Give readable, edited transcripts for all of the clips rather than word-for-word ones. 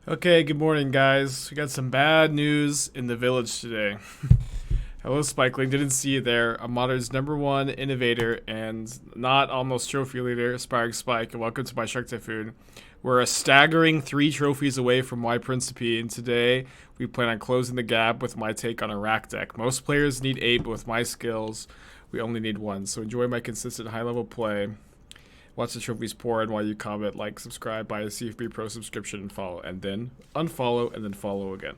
Okay, good morning, guys. We got some bad news in the village today. Hello, Spikeling. Didn't see you there. I'm Modern's #1 innovator and not almost trophy leader, Aspiring Spike, and welcome to my Shark Typhoon. We're a staggering 3 trophies away from Y Principe, and today we plan on closing the gap with my take on a rack deck. Most players need 8, but with my skills, we only need 1. So enjoy my consistent high-level play. Watch the trophies pour in while you comment, like, subscribe, buy a CFB Pro subscription, and follow. And then unfollow, and then follow again.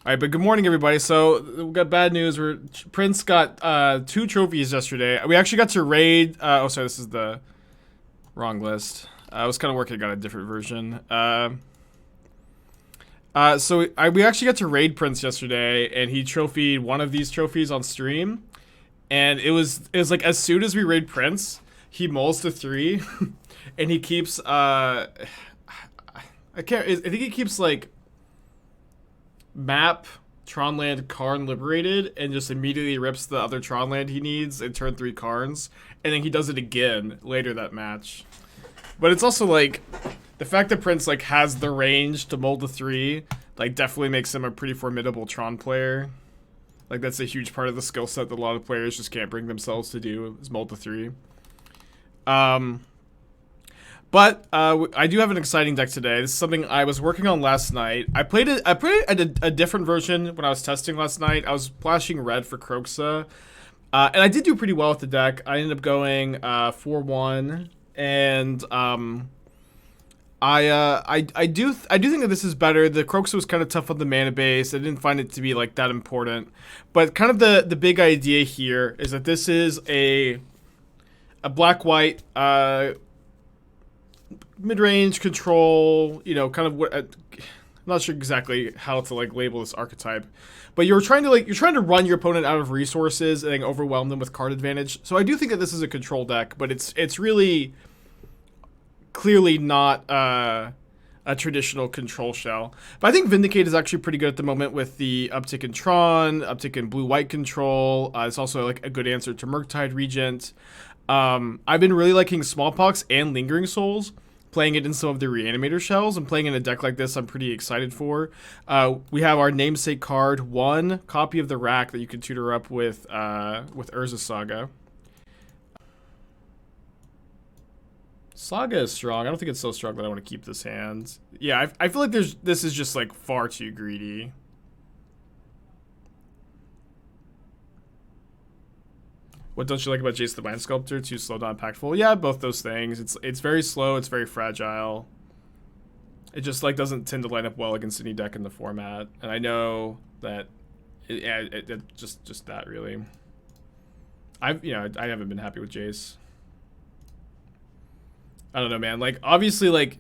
Alright, but good morning, everybody. So, we got bad news. Prince got 2 trophies yesterday. We actually got to raid... oh, sorry, this is the wrong list. I was kind of working on a different version. We actually got to raid Prince yesterday, and he trophied one of these trophies on stream. And it was like, as soon as we raid Prince... he mulls to 3, and he keeps, I think he keeps, like, map, Tronland, Karn liberated, and just immediately rips the other Tronland he needs in turn 3 Karns, and then he does it again later that match. But it's also, like, the fact that Prince, like, has the range to mull to 3, like, definitely makes him a pretty formidable Tron player. Like, that's a huge part of the skill set that a lot of players just can't bring themselves to do, is mull to 3. But I do have an exciting deck today. This is something I was working on last night. I played a different version when I was testing last night. I was splashing red for Kroxa, and I did do pretty well with the deck. I ended up going 4-1, and I do think that this is better. The Kroxa was kind of tough on the mana base. I didn't find it to be like that important, but kind of the big idea here is that this is a black-white, mid-range control, you know, kind of what, I'm not sure exactly how to, like, label this archetype, but you're trying to run your opponent out of resources and then overwhelm them with card advantage. So I do think that this is a control deck, but it's really clearly not, a traditional control shell. But I think Vindicate is actually pretty good at the moment with the uptick in Tron, uptick in blue-white control. It's also, like, a good answer to Murktide Regent. I've been really liking Smallpox and Lingering Souls, playing it in some of the Reanimator shells, and playing in a deck like this I'm pretty excited for. We have our namesake card, 1 copy of the rack that you can tutor up with Urza Saga. Saga is strong. I don't think it's so strong that I want to keep this hand. Yeah, I feel like this is just, like, far too greedy. What don't you like about Jace the Mind Sculptor? Too slow, not impactful. Yeah, both those things. It's very slow. It's very fragile. It just, like, doesn't tend to line up well against any deck in the format. And I know that just that really. I haven't been happy with Jace. I don't know, man. Like, obviously, like,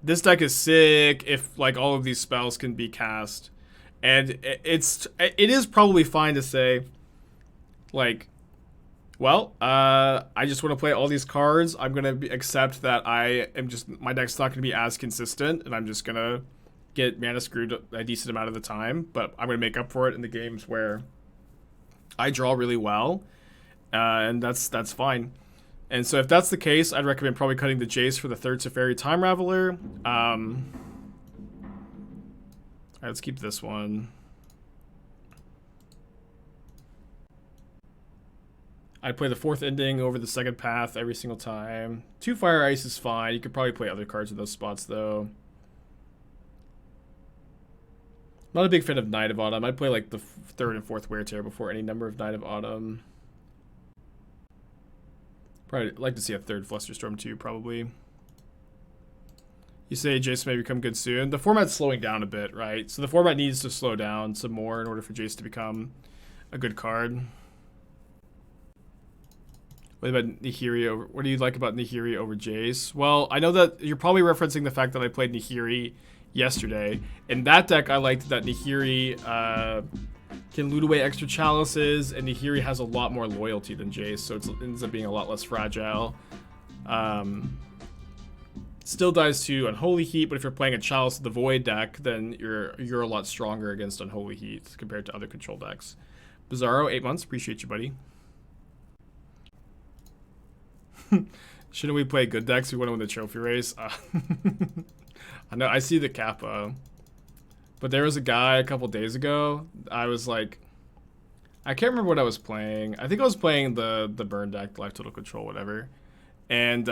this deck is sick if, like, all of these spells can be cast, and it is probably fine to say, like, well, I just want to play all these cards. I'm going to accept that my deck's not going to be as consistent, and I'm just going to get mana screwed a decent amount of the time, but I'm going to make up for it in the games where I draw really well, and that's fine. And so if that's the case, I'd recommend probably cutting the Jace for the 3rd Teferi Time Raveler. Alright, let's keep this one. I'd play the 4th Ending over the 2nd Path every single time. 2 Fire Ice is fine. You could probably play other cards in those spots, though. Not a big fan of Knight of Autumn. I'd play, like, the 3rd and 4th Wear Tear before any number of Knight of Autumn. Probably like to see a 3rd Flusterstorm, too, probably. You say Jace may become good soon. The format's slowing down a bit, right? So the format needs to slow down some more in order for Jace to become a good card. What about Nihiri what do you like about Nihiri over Jace? Well, I know that you're probably referencing the fact that I played Nihiri yesterday. In that deck, I liked that Nihiri can loot away extra chalices, and Nihiri has a lot more loyalty than Jace, so it ends up being a lot less fragile. Still dies to Unholy Heat, but if you're playing a Chalice of the Void deck, then you're a lot stronger against Unholy Heat compared to other control decks. Bizarro, 8 months. Appreciate you, buddy. Shouldn't we play good decks? We want to win the trophy race. I know, I see the kappa. But there was a guy a couple days ago, I was like, I can't remember what I was playing. I think I was playing the burn deck, life total control, whatever. And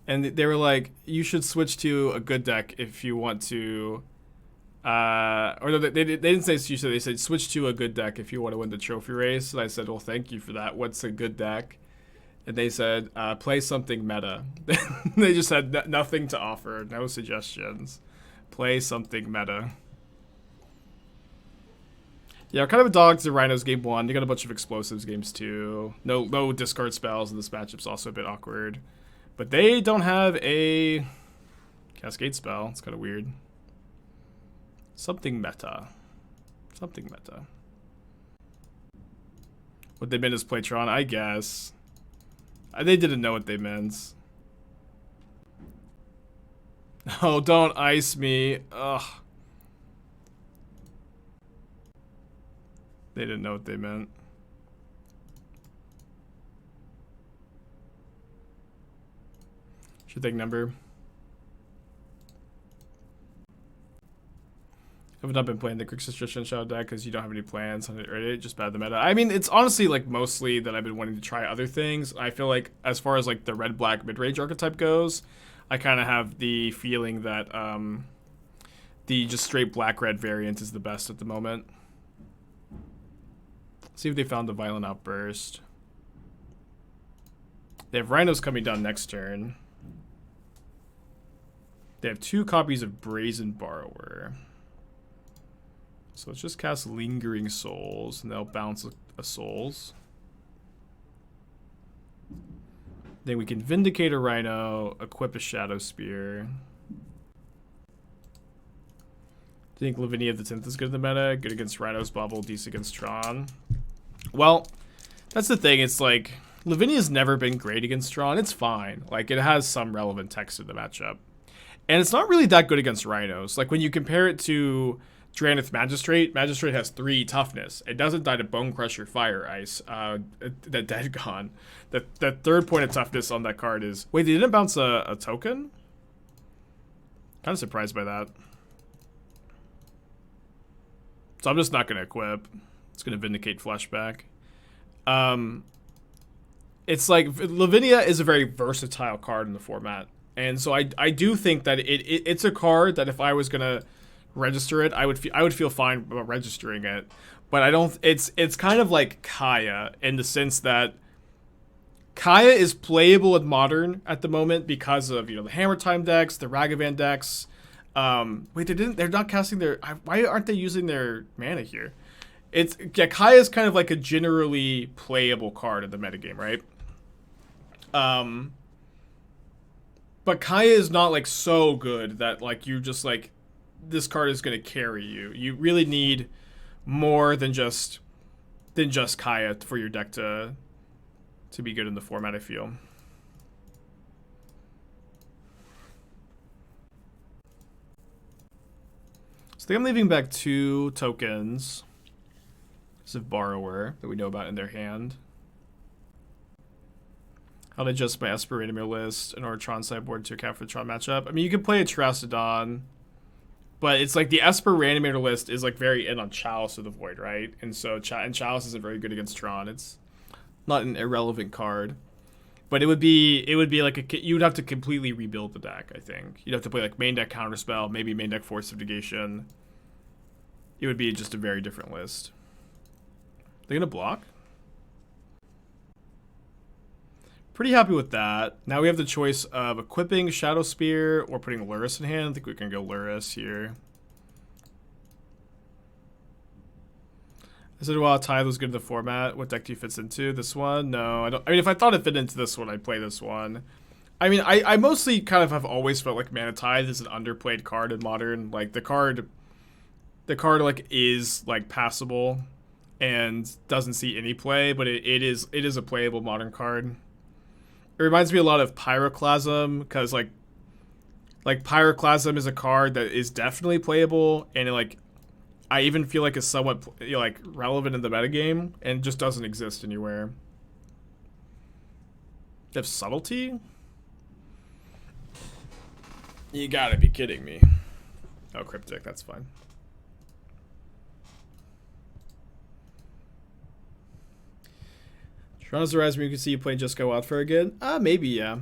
they were like, you should switch to a good deck if you want to, or no, they didn't say you should, they said switch to a good deck if you want to win the trophy race. And I said, well, thank you for that. What's a good deck? And they said, play something meta. They just had nothing to offer, no suggestions. Play something meta. Yeah, kind of a dog to Rhinos game 1. You got a bunch of explosives games 2. No discard spells, and this matchup's also a bit awkward. But they don't have a Cascade spell. It's kind of weird. Something meta. Something meta. What they meant is Playtron, I guess. They didn't know what they meant. Oh, don't ice me. Ugh. They didn't know what they meant. Should take number. I've not been playing the Grixis Shadow deck because you don't have any plans on it, or just bad the meta. I mean, it's honestly like mostly that I've been wanting to try other things. I feel like as far as like the red-black mid-range archetype goes, I kind of have the feeling that the just straight black-red variant is the best at the moment. Let's see if they found the Violent Outburst. They have Rhinos coming down next turn. They have 2 copies of Brazen Borrower. So let's just cast Lingering Souls, and they'll bounce a Souls. Then we can Vindicate a Rhino, equip a Shadowspear. Do you think Lavinia the 10th is good in the meta? Good against Rhinos, Bauble, decent against Tron. Well, that's the thing. It's like, Lavinia's never been great against Tron. It's fine. Like, it has some relevant text in the matchup. And it's not really that good against Rhinos. Like, when you compare it to Drannith Magistrate, Magistrate has 3 toughness. It doesn't die to Bone Crusher, Fire, Ice. The Dead Gone. The 3rd point of toughness on that card is... Wait, they didn't bounce a token? Kind of surprised by that. So I'm just not going to equip. It's going to Vindicate Flashback. It's like, Lavinia is a very versatile card in the format. And so I do think that it's a card that if I was going to register it, I would feel fine about registering it. But I don't, it's kind of like Kaya in the sense that Kaya is playable in Modern at the moment because of, you know, the Hammer Time decks, the Ragavan decks. Wait, they're not casting their, why aren't they using their mana here? Yeah, Kaya is kind of like a generally playable card in the metagame, right? But Kaya is not like so good that like you just like, this card is going to carry you. You really need more than just Kaya for your deck to be good in the format, I feel. So I think I'm leaving back 2 tokens. This is Borrower that we know about in their hand. How to adjust my Esper Randomer list in order Tron sideboard to account for the Tron matchup. I mean, you can play a Terracodon, but it's like the Esper Randomer list is like very in on Chalice of the Void, right? And so Chalice isn't very good against Tron. It's not an irrelevant card, but it would be like you'd have to completely rebuild the deck. I think you'd have to play like main deck Counterspell, maybe main deck Force of Negation. It would be just a very different list. They're gonna block. Pretty happy with that. Now we have the choice of equipping Shadowspear or putting Lurrus in hand. I think we can go Lurrus here. I said, well, Tithe was good in the format. What deck do you fits into? This one? No, I don't. I mean, if I thought it fit into this one, I'd play this one. I mean, I mostly kind of have always felt like Mana Tithe is an underplayed card in Modern. Like, the card like is like passable and doesn't see any play, but it is a playable Modern card. It reminds me a lot of Pyroclasm, because like Pyroclasm is a card that is definitely playable, and I even feel like it's somewhat like relevant in the metagame, and just doesn't exist anywhere. They have Subtlety? You gotta be kidding me. Oh, Cryptic, that's fine. Toronto's the Rise, you can see you playing Just Go Wildfire again? Maybe, yeah.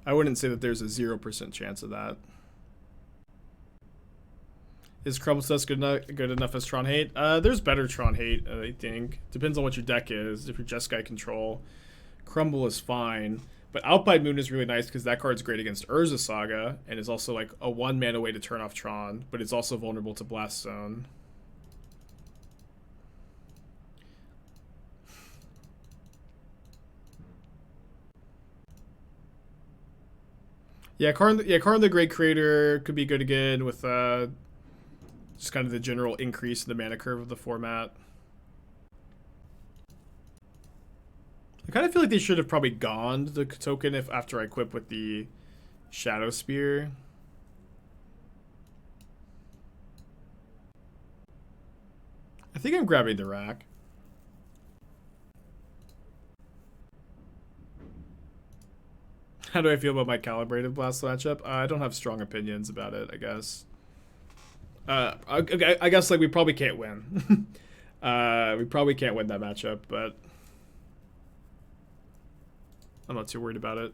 I wouldn't say that there's a 0% chance of that. Is Crumble Dust good enough as Tron Hate? There's better Tron Hate, I think. Depends on what your deck is. If you're Jeskai Control, Crumble is fine. But Outbide Moon is really nice because that card's great against Urza Saga and is also like a 1-mana way to turn off Tron, but it's also vulnerable to Blast Zone. Yeah, Karn the Great Creator could be good again with just kind of the general increase in the mana curve of the format. I kind of feel like they should have probably gone the token after I equip with the Shadowspear. I think I'm grabbing the rack. How do I feel about my Calibrated Blast matchup? I don't have strong opinions about it, I guess. I guess like we probably can't win. We probably can't win that matchup, but I'm not too worried about it.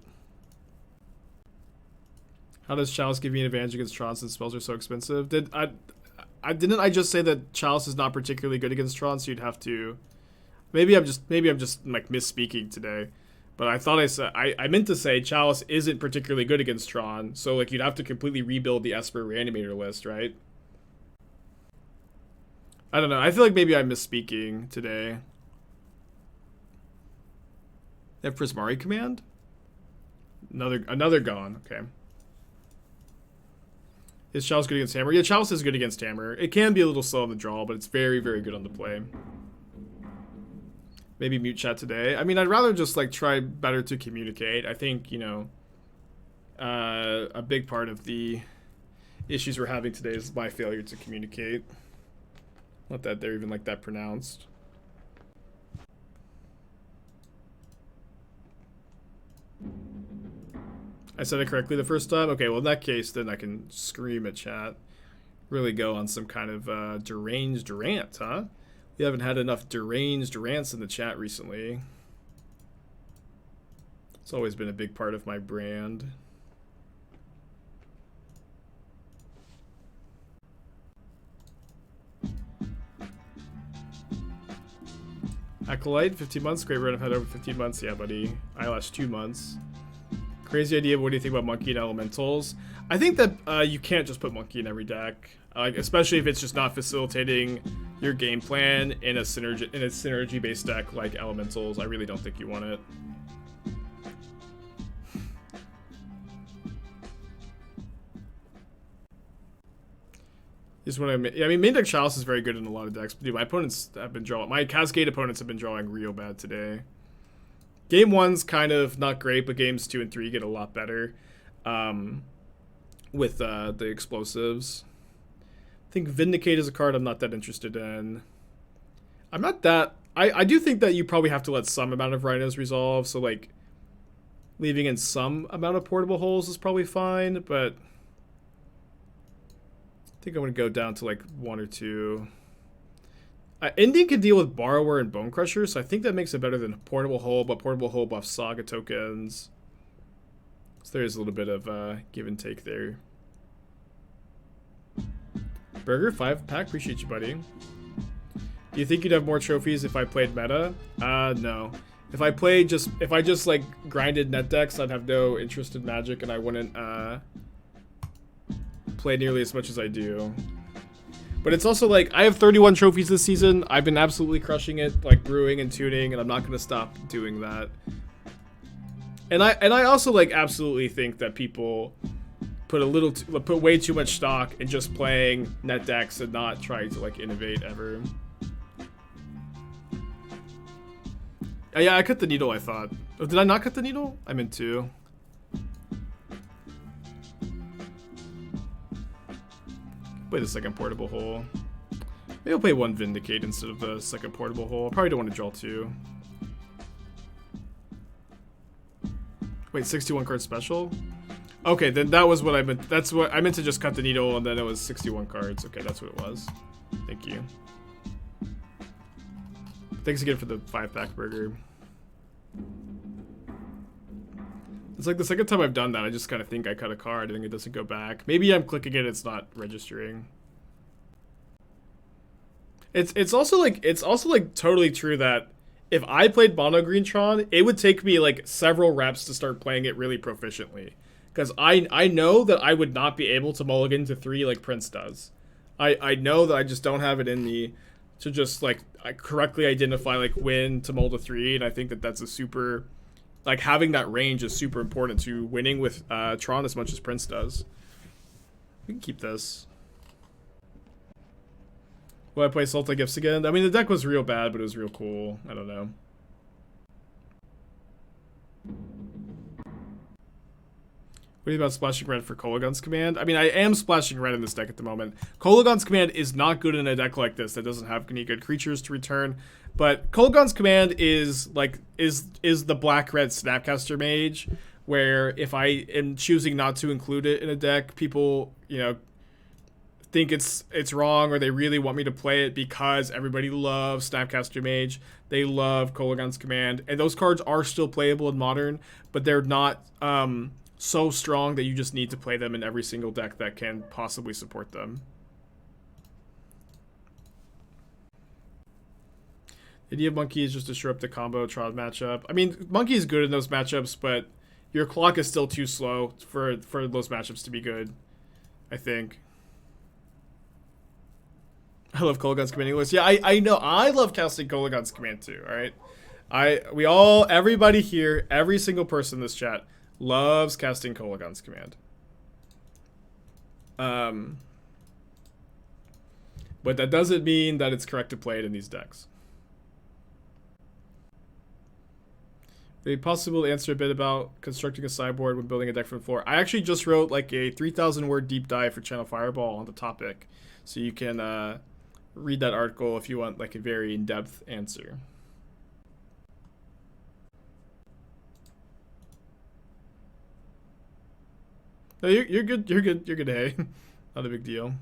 How does Chalice give you an advantage against Tron since spells are so expensive? Didn't I just say that Chalice is not particularly good against Tron, so you'd have to. Maybe I'm just like misspeaking today. But I thought I meant to say Chalice isn't particularly good against Tron, so like you'd have to completely rebuild the Esper Reanimator list, right? I don't know. I feel like maybe I'm misspeaking today. They have Prismari Command? Another gone. Okay. Is Chalice good against Hammer? Yeah, Chalice is good against Hammer. It can be a little slow on the draw, but it's very, very good on the play. Maybe mute chat today. I mean, I'd rather just like try better to communicate. I think, you know, a big part of the issues we're having today is my failure to communicate. Not that they're even like that pronounced. I said it correctly the first time? Okay, well in that case, then I can scream at chat. Really go on some kind of deranged rant, huh? We haven't had enough deranged rants in the chat recently. It's always been a big part of my brand. Acolyte, 15 months. Great run. I've had over 15 months. Yeah, buddy. Eyelash, 2 months. Crazy idea. What do you think about Monkey and Elementals? I think that you can't just put Monkey in every deck, especially if it's just not facilitating your game plan in a synergy-based deck like Elementals. I really don't think you want it. Is what I mean. Yeah, I mean, main deck Chalice is very good in a lot of decks. But dude, my opponents have been drawing. My Cascade opponents have been drawing real bad today. Game 1's kind of not great, but games 2 and 3 get a lot better with the explosives. I think Vindicate is a card I'm not that interested in. I'm not that. I do think that you probably have to let some amount of Rhinos resolve. So like leaving in some amount of portable holes is probably fine, but I think I'm going to go down to like 1 or 2. Ending can deal with Borrower and Bone Crusher, so I think that makes it better than Portable Hole, but Portable Hole buffs Saga tokens. So there's a little bit of give and take there. Burger, 5-pack, appreciate you, buddy. Do you think you'd have more trophies if I played meta? No. If I just like grinded net decks, I'd have no interest in Magic, and I wouldn't play nearly as much as I do. But it's also like, I have 31 trophies this season. I've been absolutely crushing it, like brewing and tuning, and I'm not gonna stop doing that. And I also like absolutely think that people put way too much stock in just playing net decks and not trying to like innovate ever. Yeah, I cut the needle, I thought. Oh, did I not cut the needle? I meant to. Play the second portable hole. Maybe I'll play 1 Vindicate instead of the second portable hole. I probably don't want to draw 2. Wait, 61 card special? Okay, then that was what I meant. That's what I meant to just cut the needle, and then it was 61 cards. Okay, that's what it was. Thank you. Thanks again for the 5-pack burger. It's like the second time I've done that, I just kind of think I cut a card, and it doesn't go back. Maybe I'm clicking it, it's not registering. It's also like totally true that if I played Mono Green Tron, it would take me like several reps to start playing it really proficiently. Because I know that I would not be able to mulligan to 3 like Prince does. I know that I just don't have it in me to just like correctly identify like when to mull to 3, and I think that that's a super, like having that range is super important to winning with Tron as much as Prince does. We can keep this. Will I play Sultai Gifts again? I mean, the deck was real bad, but it was real cool. I don't know. What do you about splashing red for Kolaghan's Command? I mean, I am splashing red in this deck at the moment. Kolaghan's Command is not good in a deck like this that doesn't have any good creatures to return. But Kolaghan's Command is like is the black-red Snapcaster Mage, where if I am choosing not to include it in a deck, people, you know, think it's wrong, or they really want me to play it because everybody loves Snapcaster Mage. They love Kolaghan's Command, and those cards are still playable in Modern, but they're not so strong that you just need to play them in every single deck that can possibly support them. The idea of Monkey is just to shore up the combo Tron matchup. I mean, Monkey is good in those matchups, but your clock is still too slow for those matchups to be good, I think. I love Kolaghan's Command English. Yeah, I know. I love casting Kolaghan's Command too, alright? Everybody here, every single person in this chat loves casting Kolaghan's Command. But that doesn't mean that it's correct to play it in these decks. Would it be possible to answer a bit about constructing a sideboard when building a deck from the floor? I actually just wrote like a 3,000 word deep dive for Channel Fireball on the topic. So you can read that article if you want like a very in-depth answer. No, you're good. You're good. You're good. Hey, not a big deal.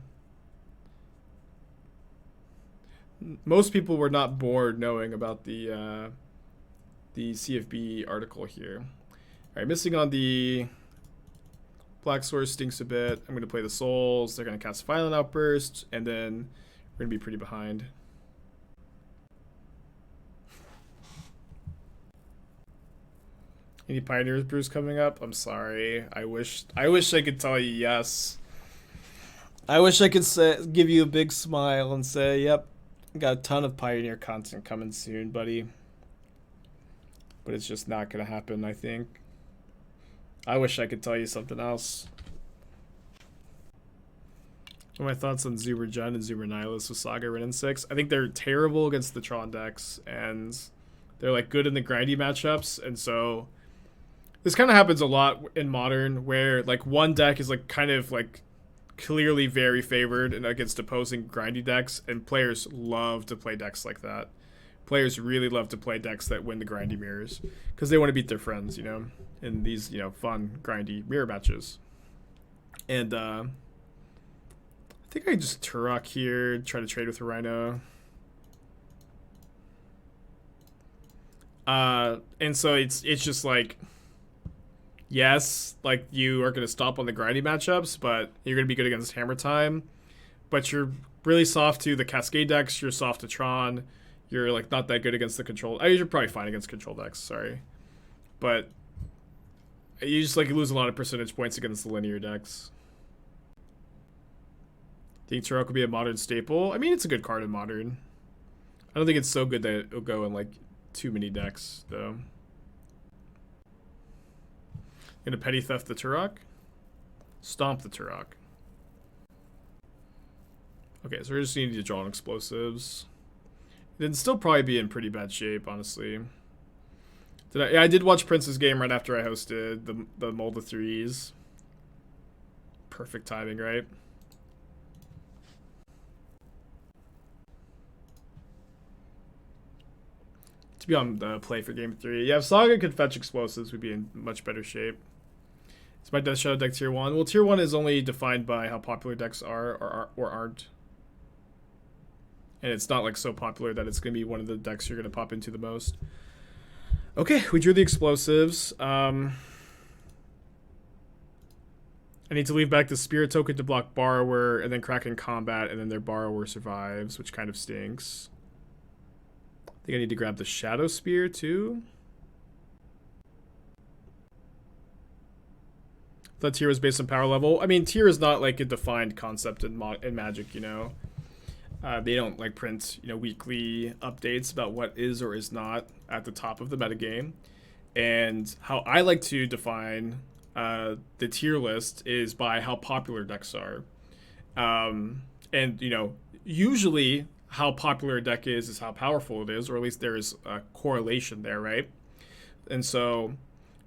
Most people were not bored knowing about the CFB article here. All right, missing on the Black Source stinks a bit. I'm gonna play the Souls. They're gonna cast Violent Outburst, and then we're gonna be pretty behind. Any Pioneers brews coming up? I'm sorry. I wish I could tell you yes. I wish I could give you a big smile and say, yep, got a ton of Pioneer content coming soon, buddy. But it's just not gonna happen, I think. I wish I could tell you something else. What are my thoughts on Zuber Jund and Zuber Nihilus with Saga Rin and 6? I think they're terrible against the Tron decks, and they're like good in the grindy matchups, and so this kind of happens a lot in Modern, where like one deck is like kind of like clearly very favored and against opposing grindy decks, and players love to play decks like that. Players really love to play decks that win the grindy mirrors because they want to beat their friends, you know, in these, you know, fun grindy mirror matches. And I think I just Tourach here, try to trade with a Rhino. And so it's just like, yes, like you are going to stop on the grindy matchups, but you're going to be good against Hammer Time. But you're really soft to the Cascade decks. You're soft to Tron. You're like not that good against the control. You're probably fine against control decks. Sorry, but you just like lose a lot of percentage points against the linear decks. Think Tourach will be a Modern staple? I mean, it's a good card in Modern. I don't think it's so good that it'll go in like too many decks though. Gonna Petty Theft the Tourach? Stomp the Tourach. Okay, so we're just needing to draw on explosives. It'd still probably be in pretty bad shape, honestly. I did watch Prince's game right after I hosted the Mold of Threes. Perfect timing, right? To be on the play for game 3. Yeah, if Saga could fetch explosives, we'd be in much better shape. It's my Death Shadow deck tier 1. Well, tier 1 is only defined by how popular decks are or aren't. And it's not like so popular that it's going to be one of the decks you're going to pop into the most. Okay, we drew the explosives. I need to leave back the Spirit token to block Borrower, and then crack in combat, and then their Borrower survives, which kind of stinks. I think I need to grab the Shadowspear too. That tier was based on power level. I mean, tier is not like a defined concept in Magic, you know. They don't like print, you know, weekly updates about what is or is not at the top of the metagame. And how I like to define the tier list is by how popular decks are. And, you know, usually how popular a deck is how powerful it is, or at least there is a correlation there, right? And so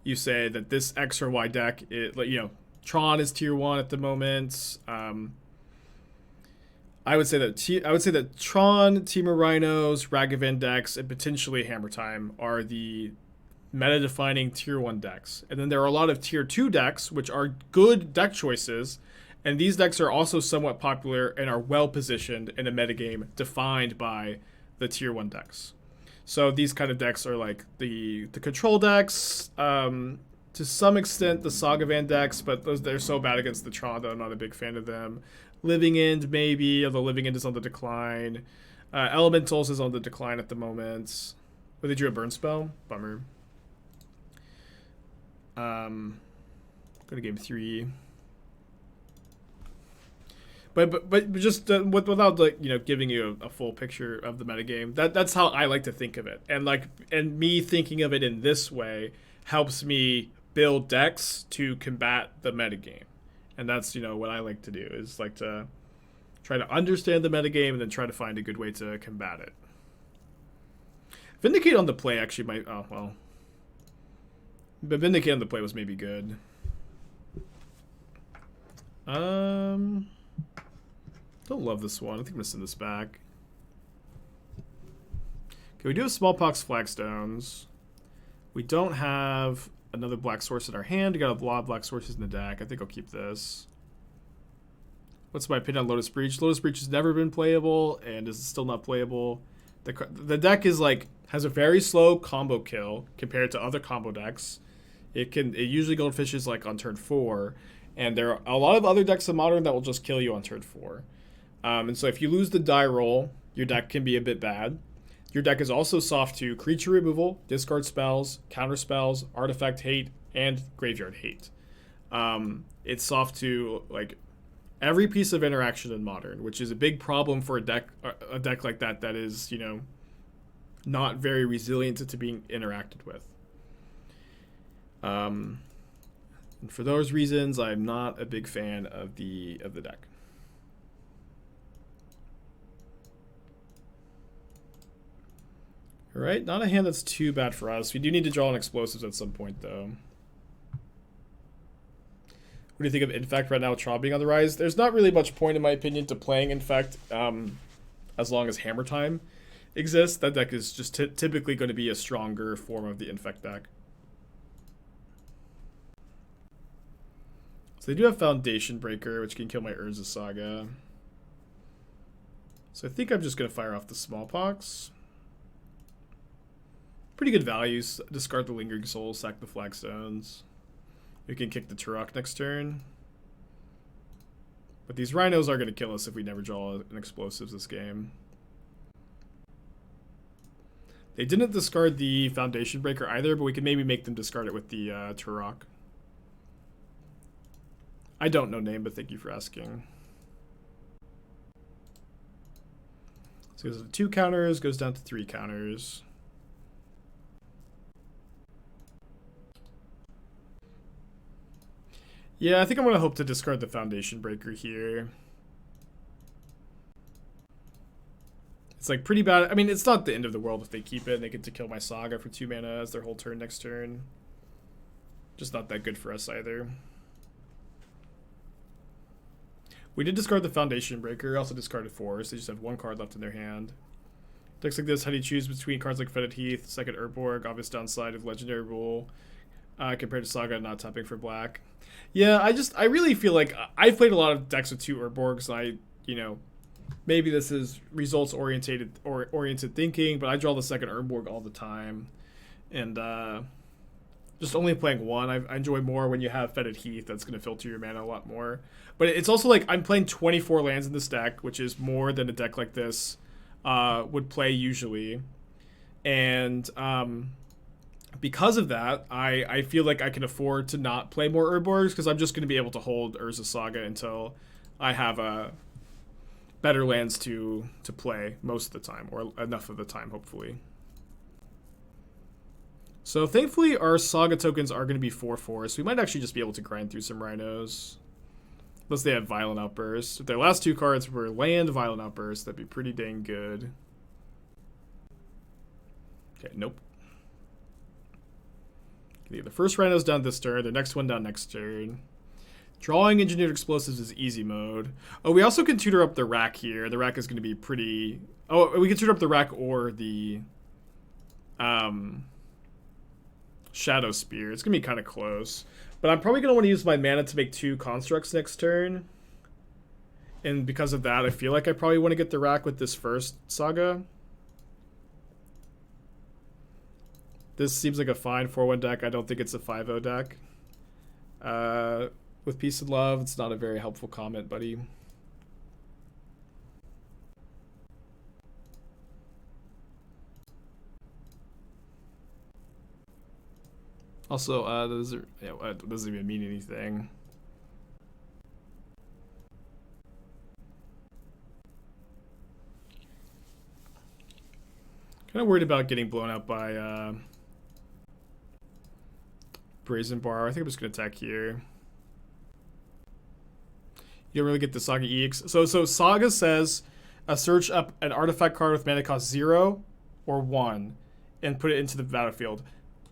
you say that this X or Y deck, you know, Tron is tier 1 at the moment. I would say that Tron, Team of Rhinos, Ragavan decks, and potentially Hammer Time are the meta-defining tier 1 decks. And then there are a lot of tier 2 decks, which are good deck choices, and these decks are also somewhat popular and are well-positioned in a metagame defined by the tier 1 decks. So these kind of decks are like the control decks, to some extent the Saga Van decks, but they're so bad against the Tron that I'm not a big fan of them. Living End, maybe, although Living End is on the decline. Elementals is on the decline at the moment. But they drew a burn spell? Bummer. Go to game 3. But just without, like, you know, giving you a full picture of the metagame, that's how I like to think of it. And me thinking of it in this way helps me build decks to combat the metagame. And that's, you know, what I like to do, is like to try to understand the metagame and then try to find a good way to combat it. Vindicate on the play actually might... Oh, well. But Vindicate on the play was maybe good. Don't love this one. I think I'm going to send this back. Okay, we do have Smallpox Flagstones. We don't have another black source in our hand. We got a lot of black sources in the deck. I think I'll keep this. What's my opinion on Lotus Breach? Lotus Breach has never been playable and is still not playable. The deck is like has a very slow combo kill compared to other combo decks. It usually goldfishes like on turn 4, and there are a lot of other decks in Modern that will just kill you on turn 4. And so if you lose the die roll, your deck can be a bit bad. Your deck is also soft to creature removal, discard spells, counter spells, artifact hate, and graveyard hate. It's soft to like every piece of interaction in Modern, which is a big problem for a deck like that is, you know, not very resilient to being interacted with. And for those reasons, I'm not a big fan of the deck. All right, not a hand that's too bad for us. We do need to draw on explosives at some point, though. What do you think of Infect right now with Tron being on the rise? There's not really much point, in my opinion, to playing Infect as long as Hammer Time exists. That deck is just typically going to be a stronger form of the Infect deck. So they do have Foundation Breaker, which can kill my Urza Saga. So I think I'm just going to fire off the Smallpox. Pretty good values. Discard the Lingering Soul, sack the Flagstones. We can kick the Tourach next turn. But these Rhinos are going to kill us if we never draw an Explosives this game. They didn't discard the Foundation Breaker either, but we can maybe make them discard it with the Tourach. I don't know name, but thank you for asking. So it goes to 2 counters, goes down to 3 counters. Yeah, I think I'm going to hope to discard the Foundation Breaker here. It's like pretty bad. I mean, it's not the end of the world if they keep it and they get to kill my Saga for 2 mana as their whole turn next turn. Just not that good for us either. We did discard the Foundation Breaker. Also discarded 4, so they just have 1 card left in their hand. Decks like this, how do you choose between cards like Fetid Heath, second Urborg, obvious downside of Legendary Rule? compared to Saga not tapping for black. Yeah, I really feel like I've played a lot of decks with 2 Urborgs. Maybe this is results oriented thinking, but I draw the second Urborg all the time, and just only playing one, I enjoy more when you have Fetid Heath. That's going to filter your mana a lot more. But it's also like I'm playing 24 lands in this deck, which is more than a deck like this would play usually. And because of that, I feel like I can afford to not play more Urborgs because I'm just going to be able to hold Urza Saga until I have better lands to play most of the time, or enough of the time, hopefully. So thankfully our Saga tokens are going to be 4/4, so we might actually just be able to grind through some Rhinos. Unless they have Violent Outburst. If their last 2 cards were land Violent Outburst, that'd be pretty dang good. Okay, nope. Okay, the first Rhino's down this turn, the next one down next turn. Drawing Engineered Explosives is easy mode. Oh, we also can tutor up the rack here. The rack is going to be pretty... Oh, we can tutor up the rack or the... Shadowspear. It's going to be kind of close. But I'm probably going to want to use my mana to make 2 constructs next turn. And because of that, I feel like I probably want to get the rack with this first Saga. This seems like a fine 4/1 deck. I don't think it's a 5/0 deck. With Peace and Love, it's not a very helpful comment, buddy. Also, that doesn't even mean anything. Kind of worried about getting blown up by Brazen Bar. I think I'm just going to attack here. You don't really get the Saga EX. So Saga says, search up an artifact card with mana cost 0 or 1 and put it into the battlefield.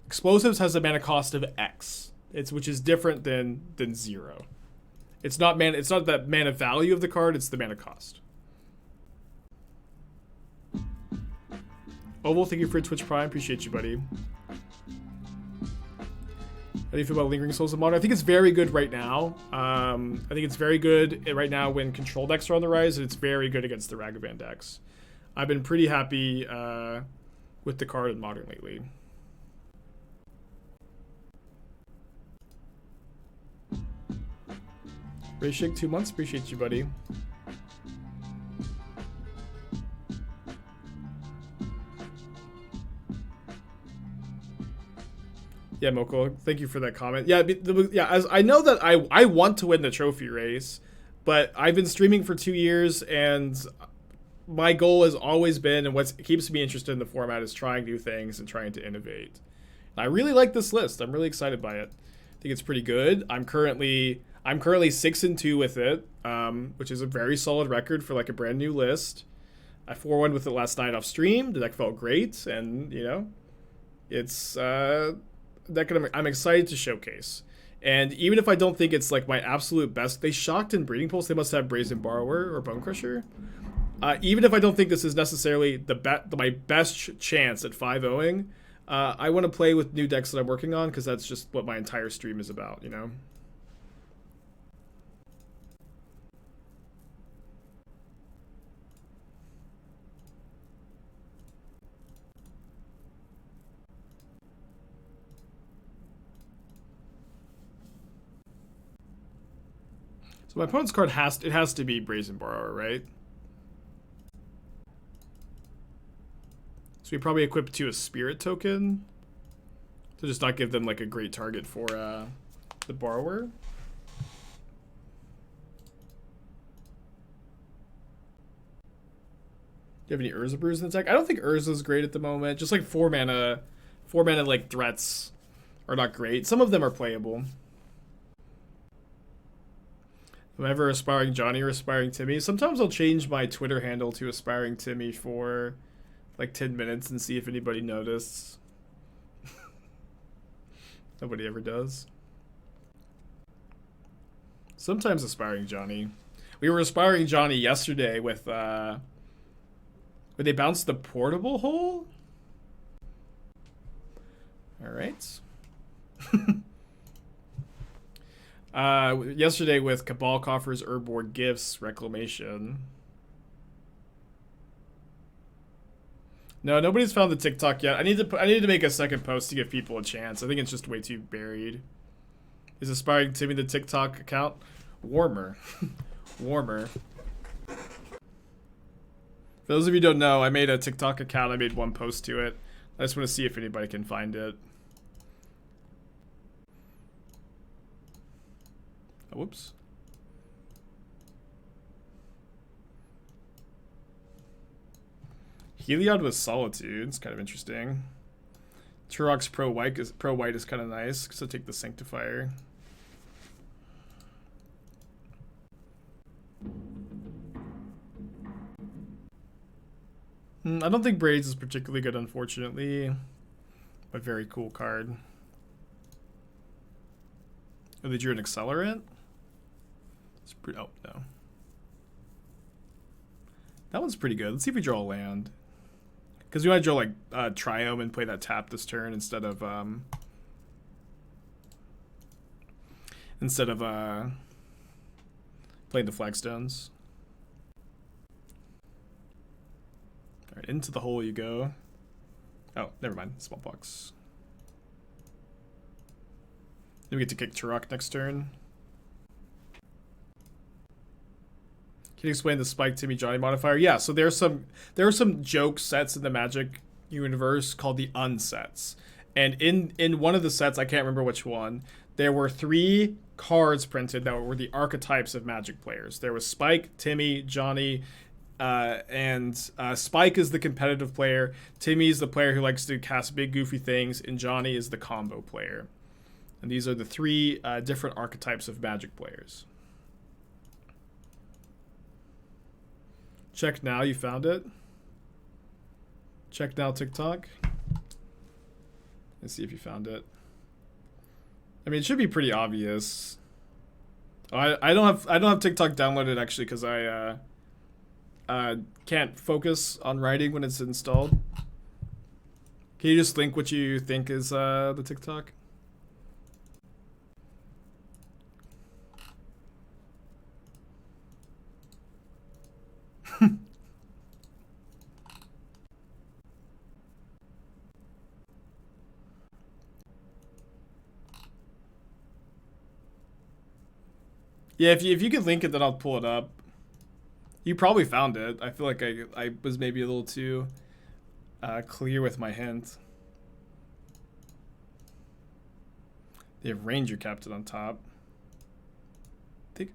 Explosives has a mana cost of X, which is different than 0. It's not that mana value of the card, it's the mana cost. Oval, thank you for Twitch Prime. Appreciate you, buddy. How do you feel about Lingering Souls of Modern? I think it's very good right now. I think it's very good right now when control decks are on the rise, and it's very good against the Ragavan decks. I've been pretty happy with the card in Modern lately. Ray Shake 2 months. Appreciate you, buddy. Yeah, Moko, thank you for that comment. Yeah, as I know that I want to win the trophy race, but I've been streaming for 2 years, and my goal has always been, and what keeps me interested in the format is trying new things and trying to innovate. And I really like this list. I'm really excited by it. I think it's pretty good. I'm currently 6-2 with it, which is a very solid record for like a brand new list. I 4-1 with it last night off stream. The deck felt great, and it's deck I'm excited to showcase. And even if I don't think it's like my absolute best, they shocked in Breeding Pulse. They must have Brazen Borrower or Bone Crusher. Even if I don't think this is necessarily my best chance at 5-0ing, I want to play with new decks that I'm working on because that's just what my entire stream is about, So my opponent's card has to be Brazen Borrower, right? So we probably equip to a Spirit token to just not give them like a great target for the Borrower. Do you have any Urza Brews in the deck? I don't think Urza's great at the moment. Just like 4 mana like threats are not great. Some of them are playable. I'm ever Aspiring Johnny or Aspiring Timmy. Sometimes I'll change my Twitter handle to Aspiring Timmy for like 10 minutes and see if anybody noticed. Nobody ever does. Sometimes Aspiring Johnny. We were Aspiring Johnny yesterday with when they bounced the portable hole. All right. Yesterday with Cabal Coffers, Urborg Gifts, Reclamation. No, nobody's found the TikTok yet. I need to make a second post to give people a chance. I think it's just way too buried. Is Aspiring Timmy the TikTok account? Warmer. Warmer. For those of you who don't know, I made a TikTok account. I made one post to it. I just want to see if anybody can find it. Oh, whoops. Heliod with Solitude. It's kind of interesting. Tourach's pro white is kind of nice, so take the Sanctifier. I don't think Braids is particularly good, unfortunately, but very cool card. Oh, they drew an Accelerant? It's pretty, oh, no. That one's pretty good. Let's see if we draw a land. Because we want to draw like Triome and play that tap this turn instead of playing the Flagstones. Alright, into the hole you go. Oh, never mind. Smallpox. Then we get to kick Tourach next turn. Can you explain the Spike Timmy Johnny modifier? Yeah, so there are some joke sets in the Magic universe called the unsets. And in one of the sets, I can't remember which one, there were 3 cards printed that were the archetypes of Magic players. There was Spike, Timmy, Johnny, and Spike is the competitive player, Timmy is the player who likes to cast big goofy things, and Johnny is the combo player. And these are the 3 different archetypes of Magic players. Check now, you found it. Check now, TikTok. Let's see if you found it. I mean, it should be pretty obvious. I don't have TikTok downloaded actually because I can't focus on writing when it's installed. Can you just link what you think is the TikTok? Yeah, if you could link it, then I'll pull it up. You probably found it. I feel like I was maybe a little too clear with my hint. They have Ranger Captain on top.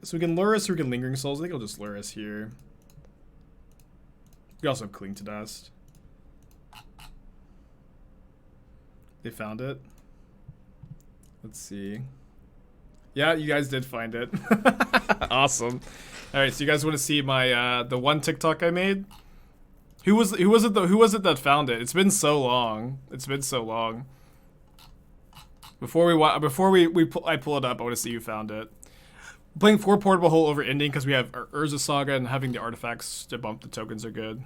So we can Lurrus or we can Lingering Souls. I think I'll just Lurrus here. We also have Cling to Dust. They found it. Let's see. Yeah, you guys did find it. Awesome. All right, so you guys want to see my the one TikTok I made? Who was it that found it? It's been so long. It's been so long. Before I pull it up, I want to see who found it. I'm playing 4 Portable Hole over Ending because we have Urza Saga, and having the artifacts to bump the tokens are good.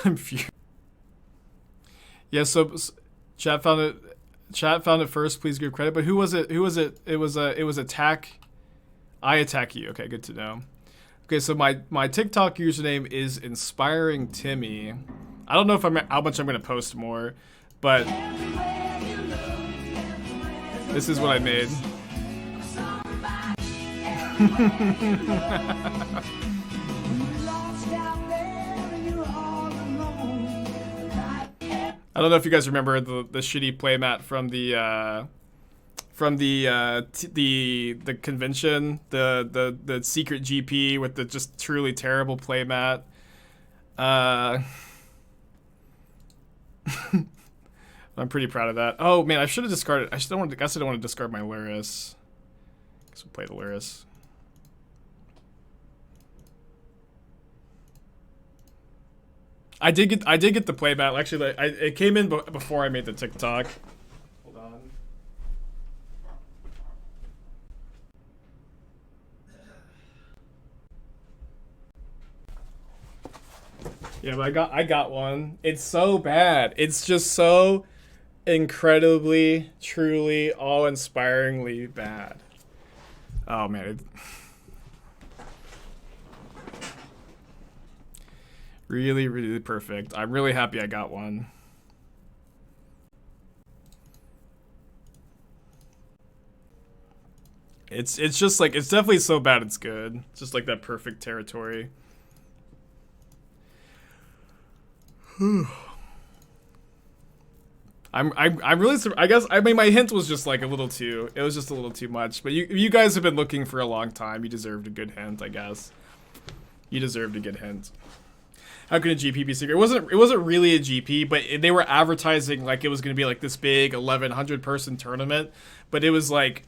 I'm furious. Yeah, so chat found it. Chat found it first. Please give credit. But who was it? Who was it? It was Attack. I Attack You. Okay, good to know. Okay, so my TikTok username is Inspiring Timmy. I don't know if how much I'm gonna post more, but this is what I made. I don't know if you guys remember the shitty playmat from the convention, the secret GP with the just truly terrible playmat. I'm pretty proud of that. Oh man, I should have discarded. I don't want to discard my Lurrus. Guess we'll play the Lurrus. I did get the playmat. Actually, it came in before I made the TikTok. Hold on. Yeah, but I got one. It's so bad. It's just so incredibly, truly, awe-inspiringly bad. Oh man. Really, really perfect. I'm really happy I got one. It's just like, it's definitely so bad it's good. It's just like that perfect territory. I'm really, I guess, I mean, my hint was just like a little too, it was just a little too much. But you guys have been looking for a long time. You deserved a good hint, I guess. You deserved a good hint. How can a GP be secret? It wasn't really a GP, but they were advertising like it was going to be like this big 1,100 person tournament. But it was like,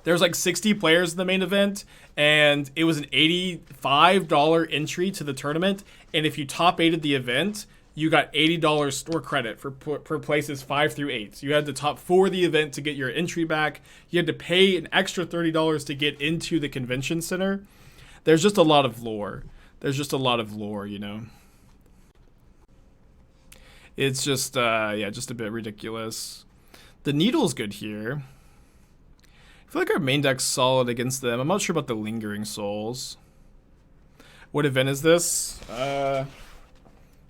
there was like 60 players in the main event, and it was an $85 entry to the tournament. And if you top 8'd the event, you got $80 store credit for places 5 through 8. So you had to top 4 the event to get your entry back. You had to pay an extra $30 to get into the convention center. There's just a lot of lore. There's just a lot of lore, you know. It's just, yeah, just a bit ridiculous. The Needle's good here. I feel like our main deck's solid against them. I'm not sure about the Lingering Souls. What event is this?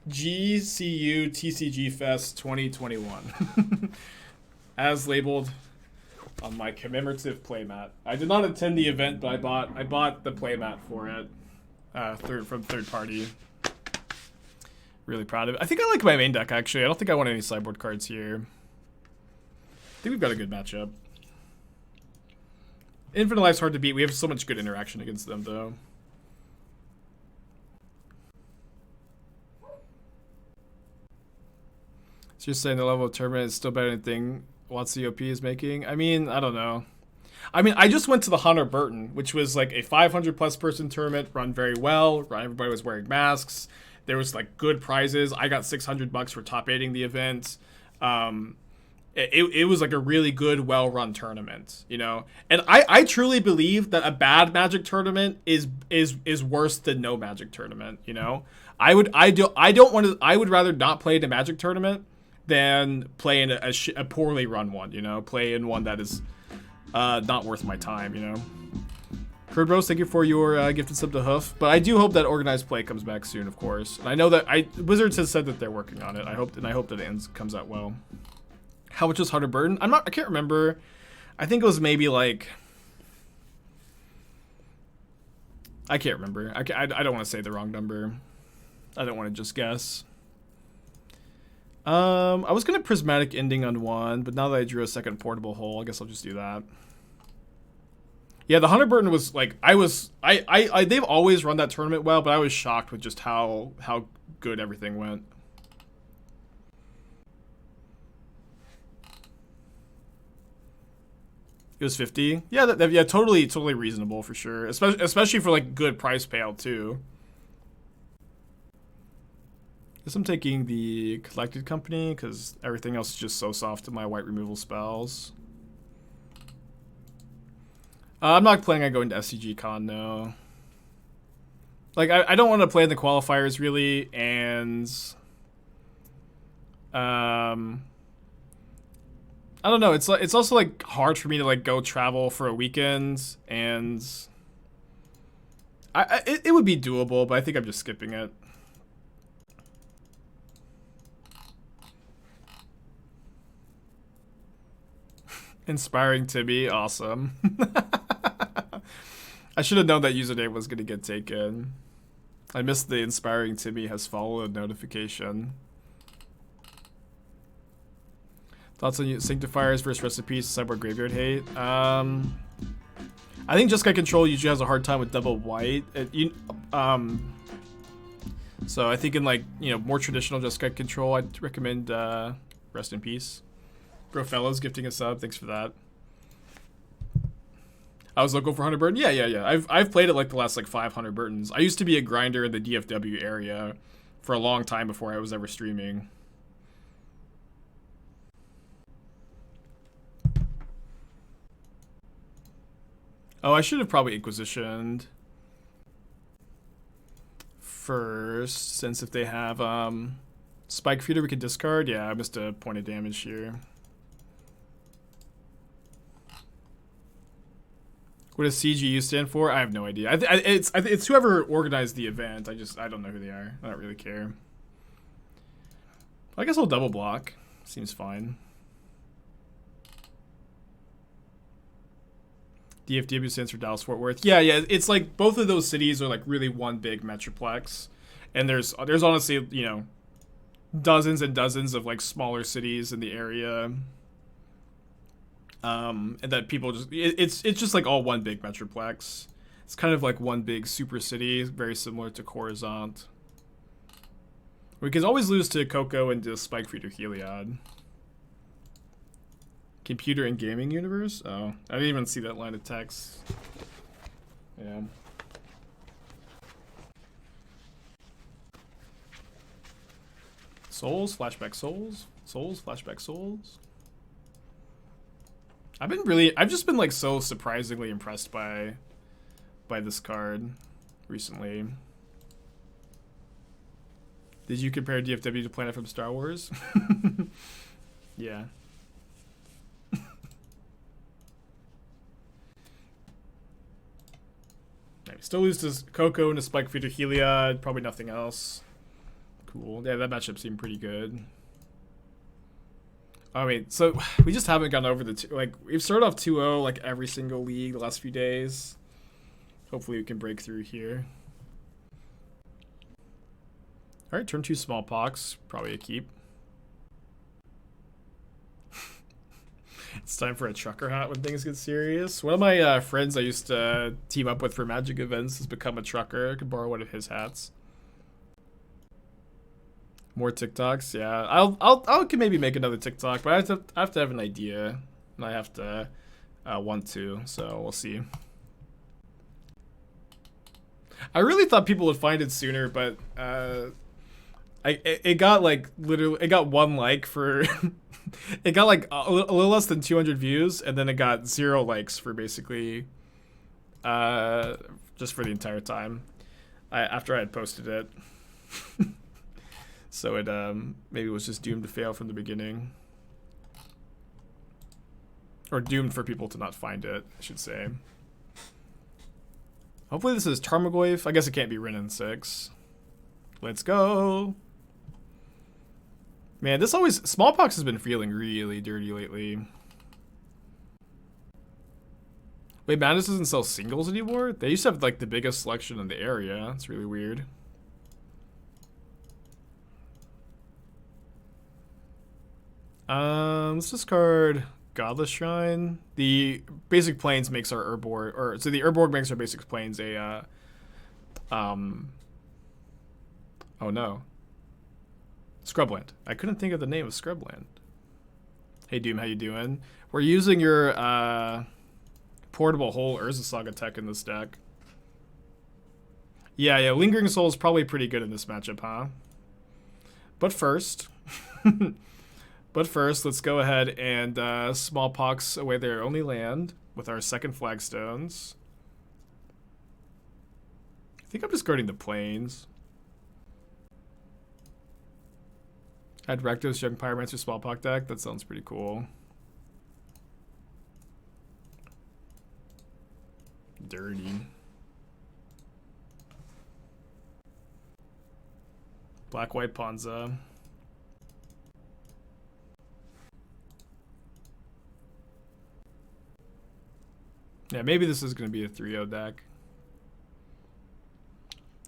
GCU TCG Fest 2021. As labeled on my commemorative playmat. I did not attend the event, but I bought the playmat for it. From third party. Really proud of it. I think I like my main deck, actually. I don't think I want any sideboard cards here. I think we've got a good matchup. Infinite Life's hard to beat. We have so much good interaction against them, though. So you're saying the level of tournament is still better than anything WotCOP is making? I mean, I don't know. I mean, I just went to the Hunter Burton, which was like a 500 plus person tournament, run very well. Everybody was wearing masks. There was like good prizes. I got $600 for top 8ing the event. It was like a really good, well-run tournament, you know. And I truly believe that a bad Magic tournament is worse than no Magic tournament, you know. I would rather not play in a Magic tournament than play in a poorly run one, you know. Play in one that is not worth my time, you know. Kurt Bros, thank you for your gifted sub to Hoof. But I do hope that organized play comes back soon, of course. And I know that Wizards has said that they're working on it. I hope that it comes out well. How much was Hunter Burton? I can't remember. I think it was maybe like, I can't remember. I don't want to say the wrong number. I don't want to just guess. I was gonna Prismatic Ending on one, but now that I drew a second portable hole, I guess I'll just do that. Yeah, the Hunter Burton was like, they've always run that tournament well, but I was shocked with just how good everything went. It was 50. Yeah, yeah, totally reasonable for sure. Especially for like good price payout too. Guess I'm taking the Collected Company because everything else is just so soft to my white removal spells. I'm not planning on going to SCG Con, no. Like, I don't want to play in the qualifiers, really, and... I don't know, it's also, like, hard for me to, like, go travel for a weekend, and... It would be doable, but I think I'm just skipping it. Inspiring Tibby, awesome. I should have known that username was going to get taken. I missed the Inspiring Timmy has followed notification. Thoughts on Sanctifiers versus Recipes, Sideboard Graveyard Hate? I think Jeskai Control usually has a hard time with double white. So I think in like, you know, more traditional Jeskai Control, I'd recommend Rest in Peace. Bro Fellows gifting a sub, thanks for that. I was looking for Hunter Burton. Yeah. I've played it like the last like 500 Burtons. I used to be a grinder in the DFW area for a long time before I was ever streaming. Oh, I should have probably Inquisitioned first, since if they have Spike Feeder we can discard. Yeah, I missed a point of damage here. What does CGU stand for? I have no idea. It's whoever organized the event. I don't know who they are. I don't really care. I guess I'll double block. Seems fine. DFW stands for Dallas Fort Worth. Yeah, it's like both of those cities are like really one big metroplex, and there's honestly, you know, dozens and dozens of like smaller cities in the area. And that people just it's just like all one big metroplex. It's kind of like one big super city, very similar to Coruscant. We can always lose to Coco and to Spike Feeder Heliod. Computer and gaming universe? Oh, I didn't even see that line of text. Yeah. Souls, flashback souls, souls, flashback souls. I've just been like so surprisingly impressed by this card recently. Did you compare DFW to Planet from Star Wars? Yeah. Still lose to Coco and a Spike Feeder Heliod. Probably nothing else. Cool. Yeah, that matchup seemed pretty good. I mean, so we just haven't gone over the like we've started off 2-0 like every single league the last few days. Hopefully we can break through here. All right, turn 2 Smallpox, probably a keep. It's time for a trucker hat when things get serious. One of my friends I used to team up with for Magic events has become a trucker. I could borrow one of his hats. More TikToks, yeah. I can maybe make another TikTok, but I have to have an idea, and I have to want to. So we'll see. I really thought people would find it sooner, but it got like literally it got 1 like for it got like a little less than 200 views, and then it got 0 likes for basically just for the entire time after I had posted it. So it maybe was just doomed to fail from the beginning. Or doomed for people to not find it, I should say. Hopefully this is Tarmogoyf. I guess it can't be Rin 6. Let's go. Man, Smallpox has been feeling really dirty lately. Wait, Madness doesn't sell singles anymore? They used to have like the biggest selection in the area. It's really weird. Let's discard Godless Shrine. The basic plains makes our Urborg, so the Urborg makes our basic plains a, oh no. Scrubland. I couldn't think of the name of Scrubland. Hey Doom, how you doing? We're using your, portable whole Urza Saga tech in this deck. Yeah, Lingering Soul is probably pretty good in this matchup, huh? But first... let's go ahead and Smallpox away their only land with our second Flagstones. I think I'm discarding the plains. Add Rectos, Young Pyromancer, Smallpox deck. That sounds pretty cool. Dirty. Black-White Ponza. Yeah, maybe this is going to be a 3-0 deck.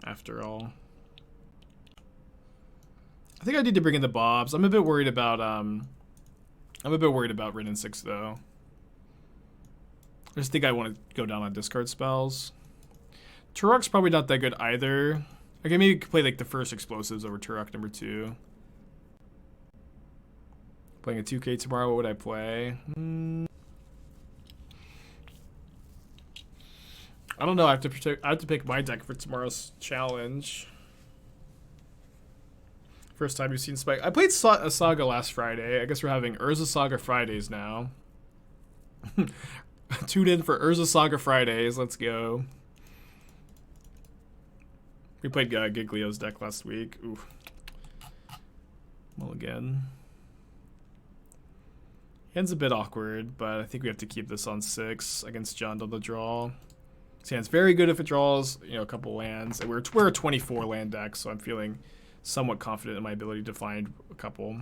After all. I think I need to bring in the Bobs. I'm a bit worried about Rin 6 though. I just think I want to go down on discard spells. Tourach's probably not that good either. Okay, maybe play like the first explosives over Tourach number 2. Playing a 2K tomorrow, what would I play? I don't know. I have to pick my deck for tomorrow's challenge. First time you've seen Spike. I played a Saga last Friday. I guess we're having Urza Saga Fridays now. Tune in for Urza Saga Fridays. Let's go. We played Giglio's deck last week. Oof. Mulligan. Hand's a bit awkward, but I think we have to keep this on 6 against John on the draw. This hand's very good if it draws, you know, a couple lands. And we're a 24 land deck, so I'm feeling somewhat confident in my ability to find a couple.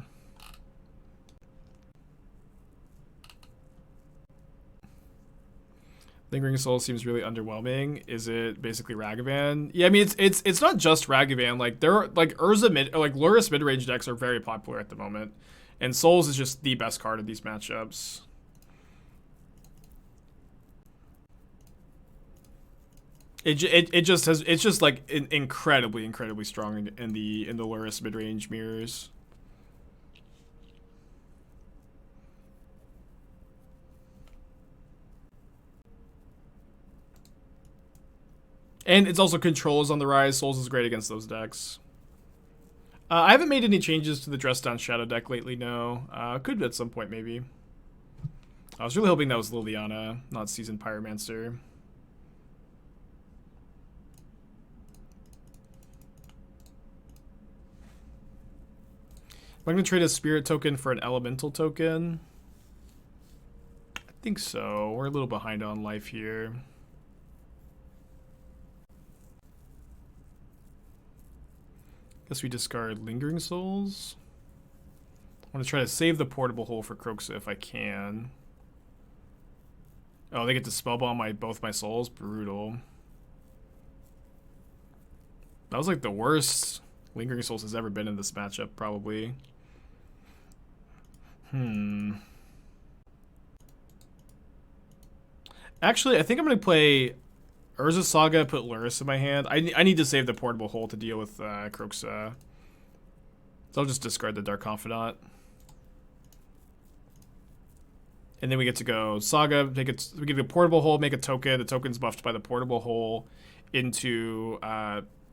Lingering Soul seems really underwhelming. Is it basically Ragavan? Yeah, I mean it's not just Ragavan. Like there are like Urza Lurrus mid-range decks are very popular at the moment, and Souls is just the best card of these matchups. It's just like incredibly strong in the Lurrus mid-range mirrors. And it's also Control is on the rise. Souls is great against those decks. I haven't made any changes to the Dress Down Shadow deck lately, no. Could at some point, maybe. I was really hoping that was Liliana, not Seasoned Pyromancer. Am I going to trade a Spirit token for an Elemental token? I think so. We're a little behind on life here. Guess we discard Lingering Souls. I want to try to save the portable hole for Kroxa if I can. Oh, they get to spellbomb both my souls? Brutal. That was like the worst Lingering Souls has ever been in this matchup, probably. Actually, I think I'm going to play Urza Saga, put Lurrus in my hand. I need to save the portable hole to deal with Kroxa. So I'll just discard the Dark Confidant. And then we get to go Saga, we get a portable hole, make a token. The token's buffed by the portable hole into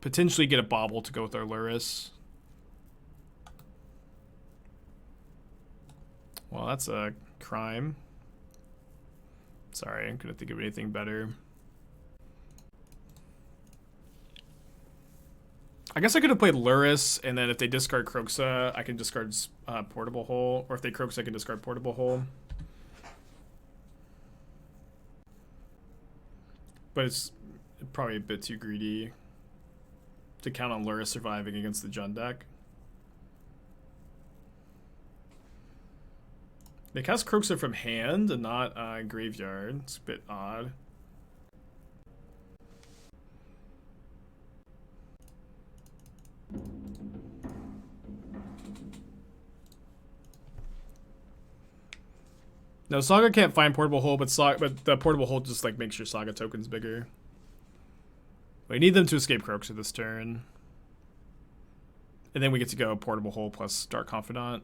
potentially get a Bauble to go with our Lurrus. Well, that's a crime. Sorry, I couldn't think of anything better. I guess I could have played Lurrus, and then if they discard Kroxa, I can discard Portable Hole. Or if they Kroxa, I can discard Portable Hole. But it's probably a bit too greedy to count on Lurrus surviving against the Jund deck. They cast Kroxa from hand and not graveyard. It's a bit odd. No, Saga can't find Portable Hole, but the Portable Hole just like makes your Saga tokens bigger. We need them to escape Kroxa this turn. And then we get to go Portable Hole plus Dark Confidant.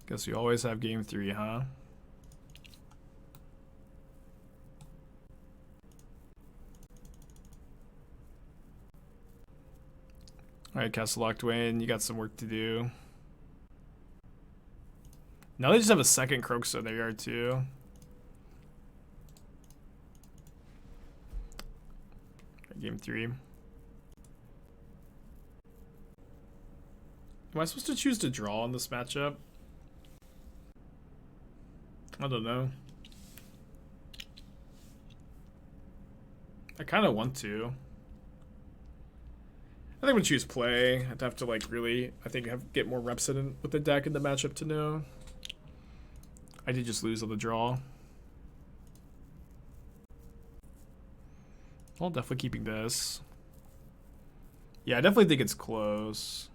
Guess you always have game 3, huh? Alright, Castle Locthwain, you got some work to do. Now they just have a second Kroxa in their yard too. Game 3. Am I supposed to choose to draw in this matchup? I don't know. I kind of want to. I think I'm gonna choose play. I'd have to like really, I think, get more reps in with the deck in the matchup to know. I did just lose on the draw. Well, definitely keeping this. Yeah, I definitely think it's close.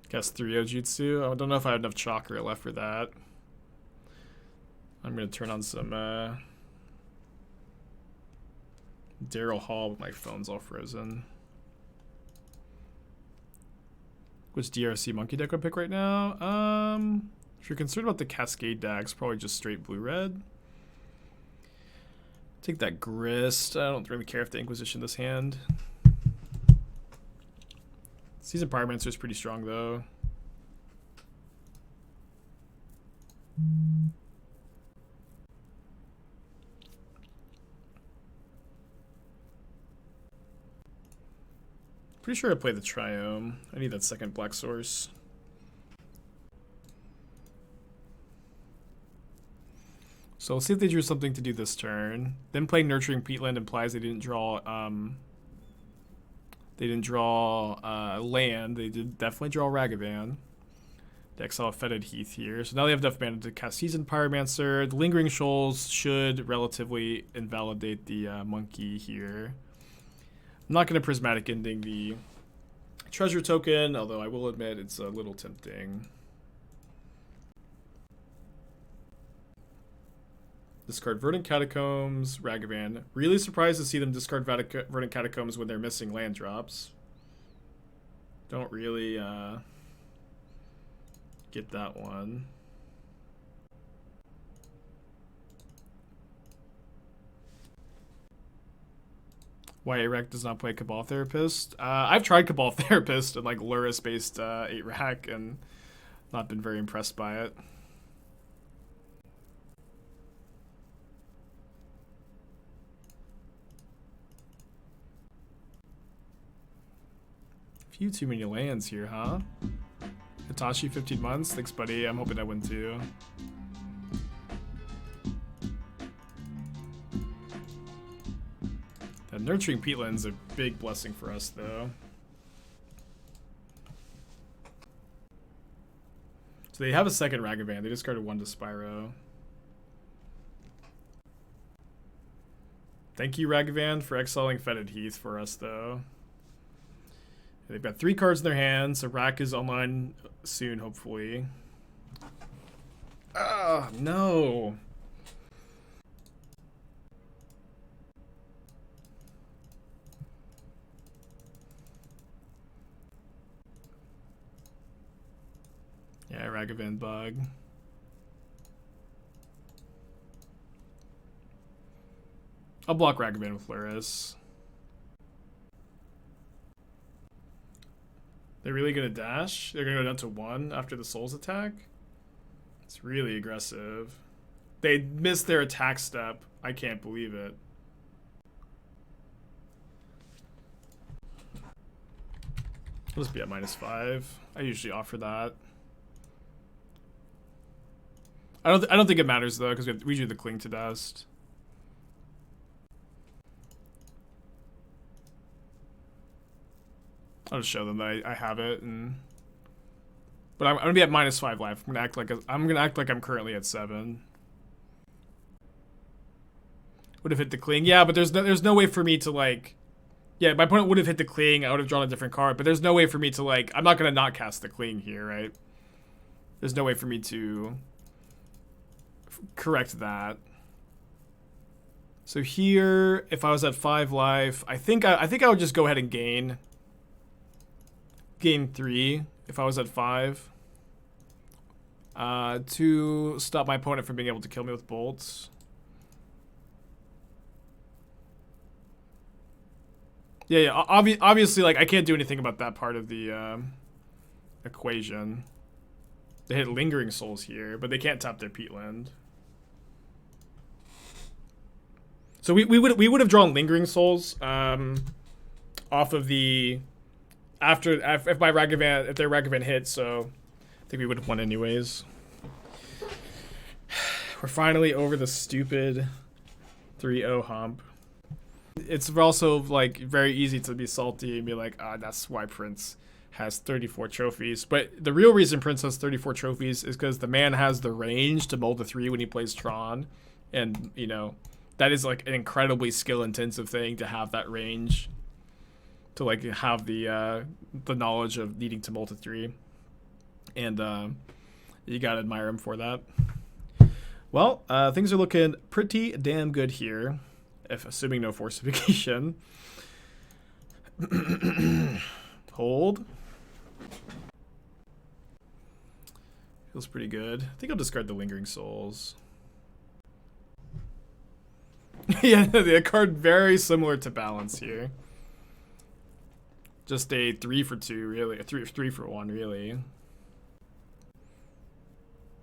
Guess 3 Ojutsu. I don't know if I have enough chakra left for that. I'm gonna turn on some Daryl Hall, but my phone's all frozen. Which DRC monkey deck would I pick right now? If you're concerned about the Cascade decks, probably just straight blue-red. Take that Grist. I don't really care if the Inquisition this hand. Season Pyromancer is pretty strong though. Pretty sure I played the Triome. I need that second black source. So let's see if they drew something to do this turn. Them playing Nurturing Peatland implies they didn't draw land. They did definitely draw Ragavan. They exile Fetid Heath here. So now they have enough mana to cast Seasoned Pyromancer. The Lingering Shoals should relatively invalidate the monkey here. I'm not going to Prismatic Ending the treasure token, although I will admit it's a little tempting. Discard Verdant Catacombs, Ragavan. Really surprised to see them discard Verdant Catacombs when they're missing land drops. Don't really get that one. Why 8-rack does not play Cabal Therapist? I've tried Cabal Therapist and like Lurrus based 8-rack and not been very impressed by it. Few too many lands here, huh? Hitachi 15 months. Thanks, buddy. I'm hoping I win too. That Nurturing Peatland's a big blessing for us, though. So they have a second Ragavan. They discarded one to Spyro. Thank you, Ragavan, for exiling Fetid Heath for us, though. They've got 3 cards in their hands, so Rack is online soon, hopefully. Ah, no. Yeah, Ragavan bug. I'll block Ragavan with Lurrus. They're really gonna dash? They're gonna go down to 1 after the Souls attack? It's really aggressive. They missed their attack step. I can't believe it. Let's be at -5. I usually offer that. I don't think it matters though, because we do the Cling to Dust. I'll just show them that I have it, but I'm gonna be at -5 life. I'm gonna act like I'm currently at 7. Would have hit the Cling, yeah, but there's no way for me to like, yeah, my opponent would have hit the Cling. I would have drawn a different card, but there's no way for me to like. I'm not gonna not cast the Cling here, right? There's no way for me to correct that. So here, if I was at 5 life, I think I would just go ahead and gain 3 if I was at 5 to stop my opponent from being able to kill me with bolts. Yeah, obviously, like, I can't do anything about that part of the equation. They hit Lingering Souls here, but they can't tap their Peatland. So we would have drawn Lingering Souls off of the if their Ragavan hit, so I think we would have won anyways. We're finally over the stupid 3-0 hump. It's also like very easy to be salty and be like, that's why Prince has 34 trophies. But the real reason Prince has 34 trophies is because the man has the range to mold the 3 when he plays Tron, and you know that is like an incredibly skill-intensive thing to have that range, to like have the knowledge of needing to mold a 3, and you gotta admire him for that. Well, things are looking pretty damn good here, if assuming no fortification. Hold. Feels pretty good. I think I'll discard the Lingering Souls. Yeah, the card very similar to Balance here. Just a 3 for 2, really. A 3 for 1, really.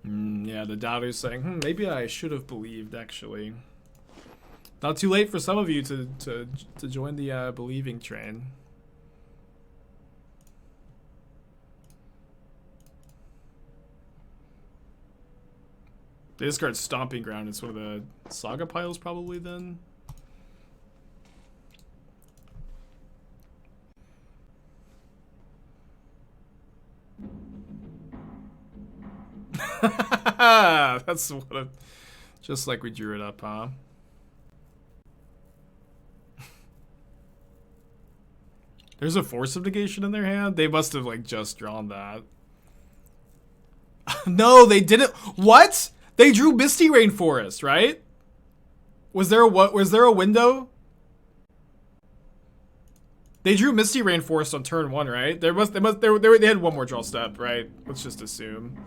Yeah, the doubter's saying, maybe I should have believed, actually. Not too late for some of you to join the believing train. They discard Stomping Ground. It's one of the Saga piles, probably, then. That's what just like we drew it up, huh? There's a Force of Negation in their hand? They must have, like, just drawn that. No, they didn't. What? They drew Misty Rainforest, right? Was there a window? They drew Misty Rainforest on turn 1, right? They had one more draw step, right? Let's just assume.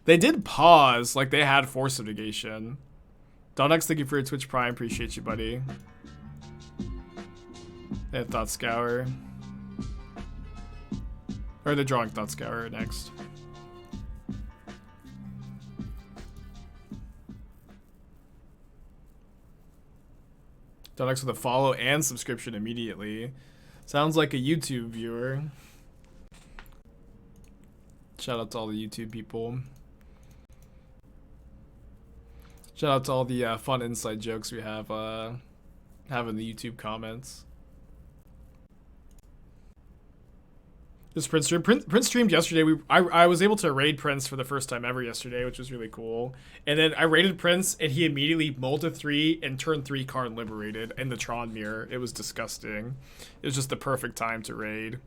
They did pause, like they had Force of Negation. Donnex, thank you for your Twitch Prime. Appreciate you, buddy. They had Thought Scour. Or they're drawing Thought Scour next. Donnex with a follow and subscription immediately. Sounds like a YouTube viewer. Shout out to all the YouTube people. Shout out to all the fun inside jokes we have in the YouTube comments. This Prince stream. Prince streamed yesterday. I was able to raid Prince for the first time ever yesterday, which was really cool. And then I raided Prince, and he immediately mulled a 3 and turn 3 card liberated in the Tron mirror. It was disgusting. It was just the perfect time to raid.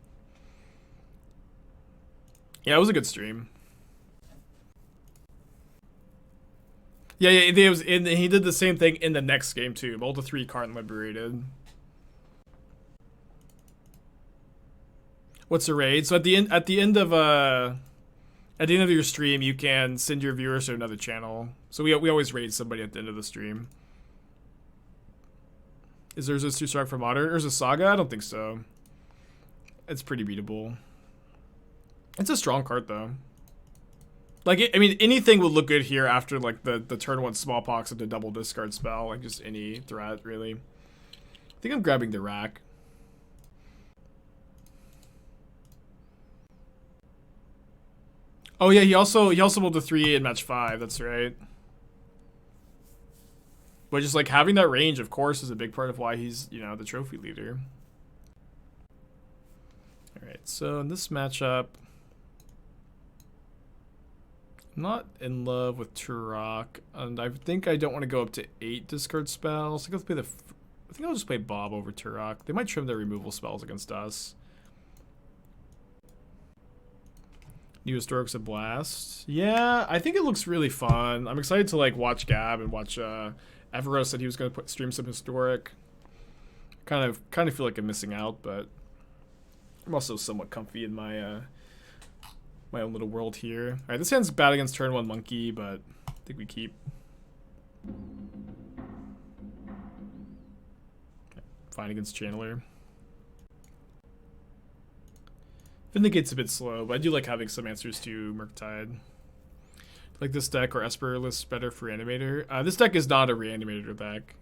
Yeah, it was a good stream. Yeah, it was he did the same thing in the next game too. Mulled a 3 card liberated. What's a raid? So at the end of your stream, you can send your viewers to another channel. So we always raid somebody at the end of the stream. Is Urza too strong for modern? Urza Saga? I don't think so. It's pretty beatable. It's a strong card though. Like I mean, anything would look good here after like the turn 1 Smallpox and the double discard spell. Like just any threat really. I think I'm grabbing the rack. Oh yeah, he also rolled a 3 in match 5. That's right. But just like having that range, of course, is a big part of why he's the trophy leader. All right, so in this matchup, I'm not in love with Tourach, and I think I don't want to go up to 8 discard spells. I think I'll just play Bob over Tourach. They might trim their removal spells against us. New Historics of Blast. Yeah, I think it looks really fun. I'm excited to like watch Gab and watch Everos said he was going to stream some Historic. Kind of feel like I'm missing out, but I'm also somewhat comfy in my my own little world here. All right, this hand's bad against turn 1 Monkey, but I think we keep. Fine against Channeler. Vindicate's a bit slow, but I do like having some answers to Murktide. Like this deck or Esper list better for Reanimator. This deck is not a Reanimator deck.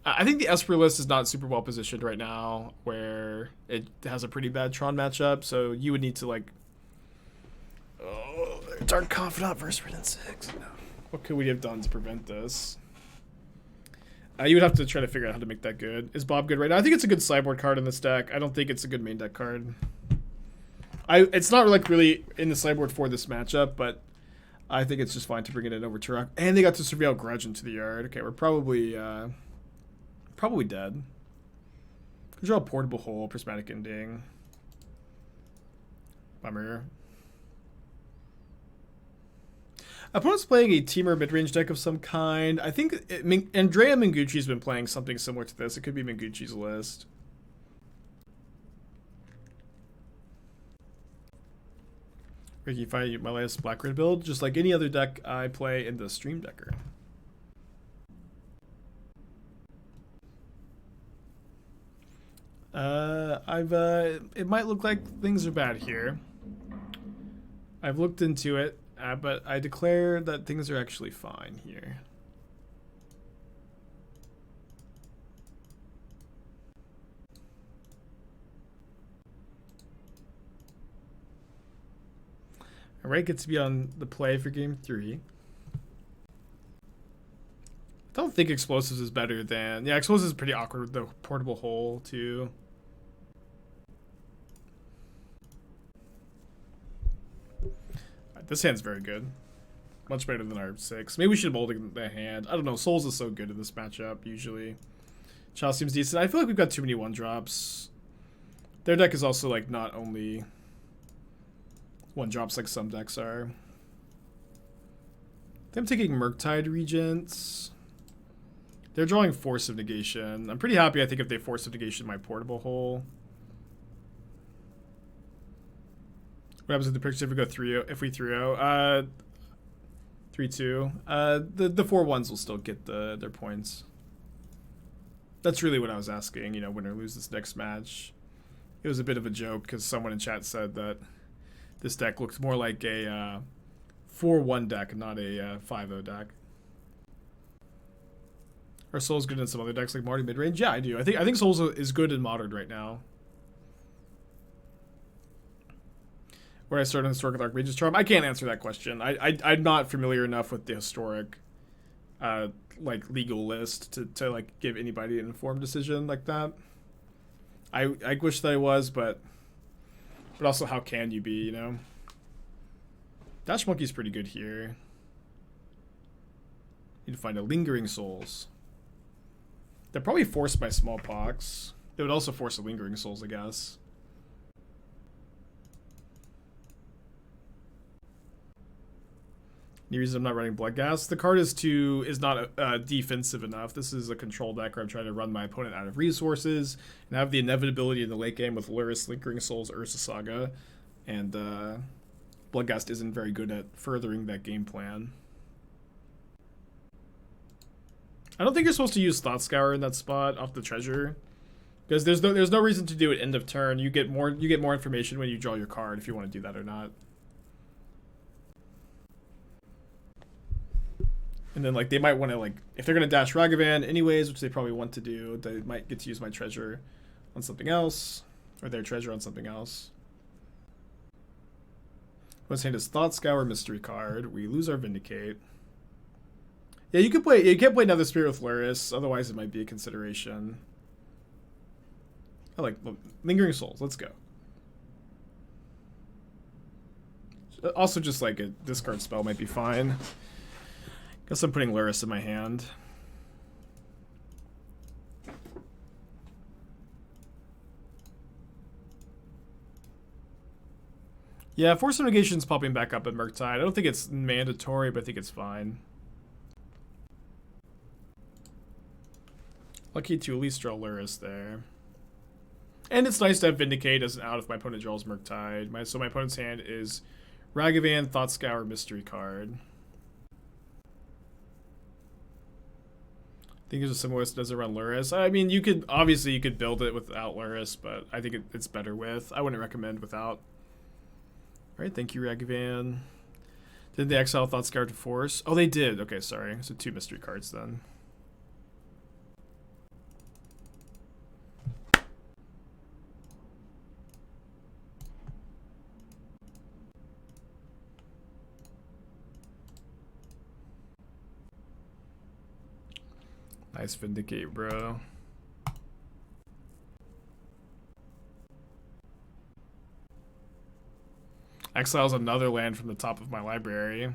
I think the Esper list is not super well positioned right now, where it has a pretty bad Tron matchup. So you would need to like, Dark Confidant versus Red 6. No. What could we have done to prevent this? You would have to try to figure out how to make that good. Is Bob good right now? I think it's a good sideboard card in this deck. I don't think it's a good main deck card. It's not like really in the sideboard for this matchup, but I think it's just fine to bring it in over Tourach. And they got to Surveil Grudge into the yard. Okay, we're probably dead. Draw a Portable Hole, Prismatic Ending. Bummer. Opponent's playing a Teamer mid-range deck of some kind. I think Andrea Mingucci's been playing something similar to this. It could be Mingucci's list. Ricky, if I my latest Black Red build, just like any other deck I play in the Stream Decker. It might look like things are bad here. I've looked into it, but I declare that things are actually fine here. Alright, get to be on the play for game 3. I don't think explosives is better than... Yeah, explosives is pretty awkward with the portable hole, too. This hand's very good. Much better than our 6. Maybe we should mold the hand. I don't know. Souls is so good in this matchup, usually. Chalice seems decent. I feel like we've got too many 1-drops. Their deck is also, like, not only 1-drops like some decks are. I think I'm taking Murktide Regents. They're drawing Force of Negation. I'm pretty happy, I think, if they Force of Negation my portable hole. What happens with the picture if we go 3-0? If we 3-0? 3-2. The 4-1s will still get their points. That's really what I was asking, you know, win or lose this next match. It was a bit of a joke because someone in chat said that this deck looks more like a 4-1 deck, not a 5-0 deck. Are Souls good in some other decks like Marty midrange? Yeah, I do. I think Souls is good in Modern right now. Where I started in Historic with Archmage's Charm? I can't answer that question. I'm not familiar enough with the historic, like, legal list to like, give anybody an informed decision like that. I wish that I was, but also how can you be, you know? Dash Monkey's pretty good here. Need to find a Lingering Souls. They're probably forced by Smallpox. They would also force a Lingering Souls, I guess. Any reason I'm not running Bloodghast? The card is not defensive enough. This is a control deck where I'm trying to run my opponent out of resources and have the inevitability in the late game with Lurrus, Lingering Souls, Urza, Saga, and Bloodghast isn't very good at furthering that game plan. I don't think you're supposed to use Thought Scour in that spot off the treasure, because there's no reason to do it end of turn. You get more information when you draw your card if you want to do that or not. And then, like, they might want to, like, if they're going to dash Ragavan anyways, which they probably want to do, they might get to use my treasure on something else, or their treasure on something else. What's hand is Thought Scour Mystery card. We lose our Vindicate. Yeah, you can't play another Spirit with Lurrus, otherwise it might be a consideration. I like Lingering Souls, let's go. Also, just like a discard spell might be fine. Guess I'm putting Lurrus in my hand. Yeah, Force of Negation's popping back up at Murktide. I don't think it's mandatory, but I think it's fine. Lucky to at least draw Lurrus there. And it's nice to have Vindicate as an out if my opponent draws Murktide. So my opponent's hand is Ragavan, Thought Scour, Mystery card. I think there's a similar list that doesn't run Lurrus. I mean, you could build it without Lurrus, but I think it's better with. I wouldn't recommend without. All right, thank you, Ragavan. Did they exile Thought Scour to force? Oh, they did. Okay, sorry. So 2 mystery cards then. Nice Vindicate, bro. Exiles another land from the top of my library.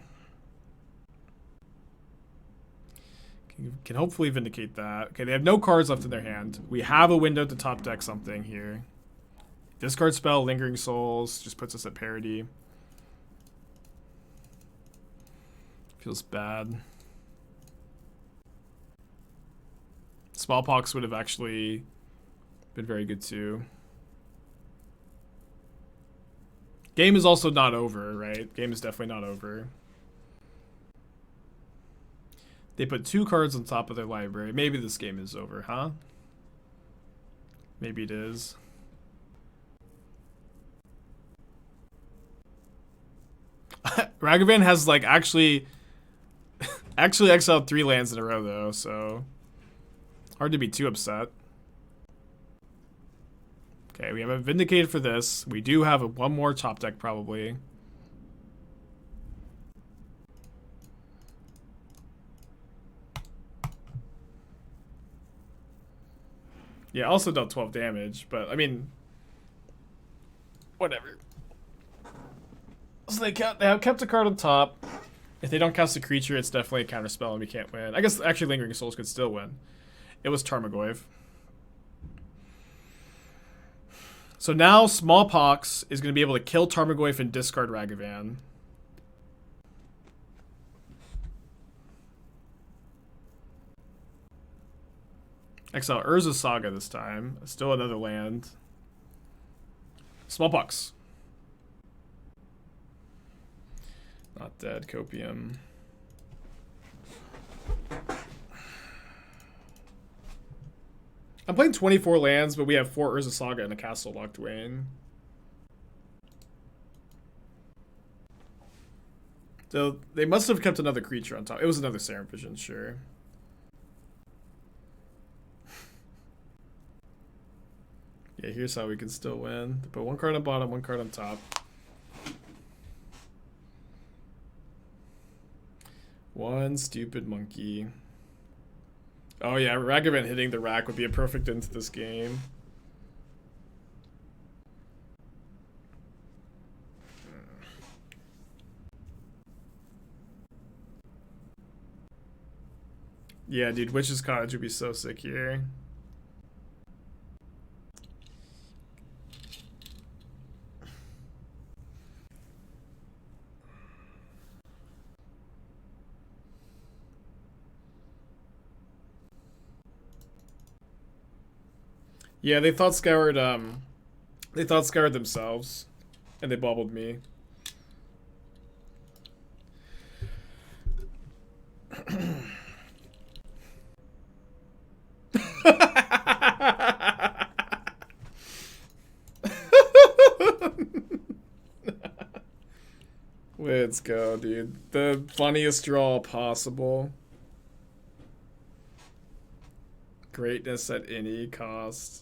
Can hopefully Vindicate that. Okay, they have no cards left in their hand. We have a window to top deck something here. Discard spell, Lingering Souls, just puts us at parity. Feels bad. Smallpox would have actually been very good too. Game is also not over, right? Game is definitely not over. They put 2 cards on top of their library. Maybe this game is over, huh? Maybe it is. Ragavan has like actually exiled 3 lands in a row though, so hard to be too upset. Okay, we have a Vindicate for this. We do have one more top deck probably. Yeah, also dealt 12 damage, but I mean, whatever. So they have kept a card on top. If they don't cast a creature, it's definitely a counterspell and we can't win. I guess actually Lingering Souls could still win. It was Tarmogoyf. So now Smallpox is going to be able to kill Tarmogoyf and discard Ragavan. Exile Urza Saga this time. Still another land. Smallpox. Not dead. Copium. I'm playing 24 lands, but we have 4 Urza Saga and a Castle Locthwain. So they must have kept another creature on top. It was another Serum Vision, sure. Yeah, here's how we can still win. Put 1 card on bottom, 1 card on top. One stupid monkey. Oh yeah, Ragavan hitting the rack would be a perfect end to this game. Yeah, dude, Witch's Cottage would be so sick here. Yeah, they thought scoured themselves, and they baubled me. Let's go, dude. The funniest draw possible. Greatness at any cost.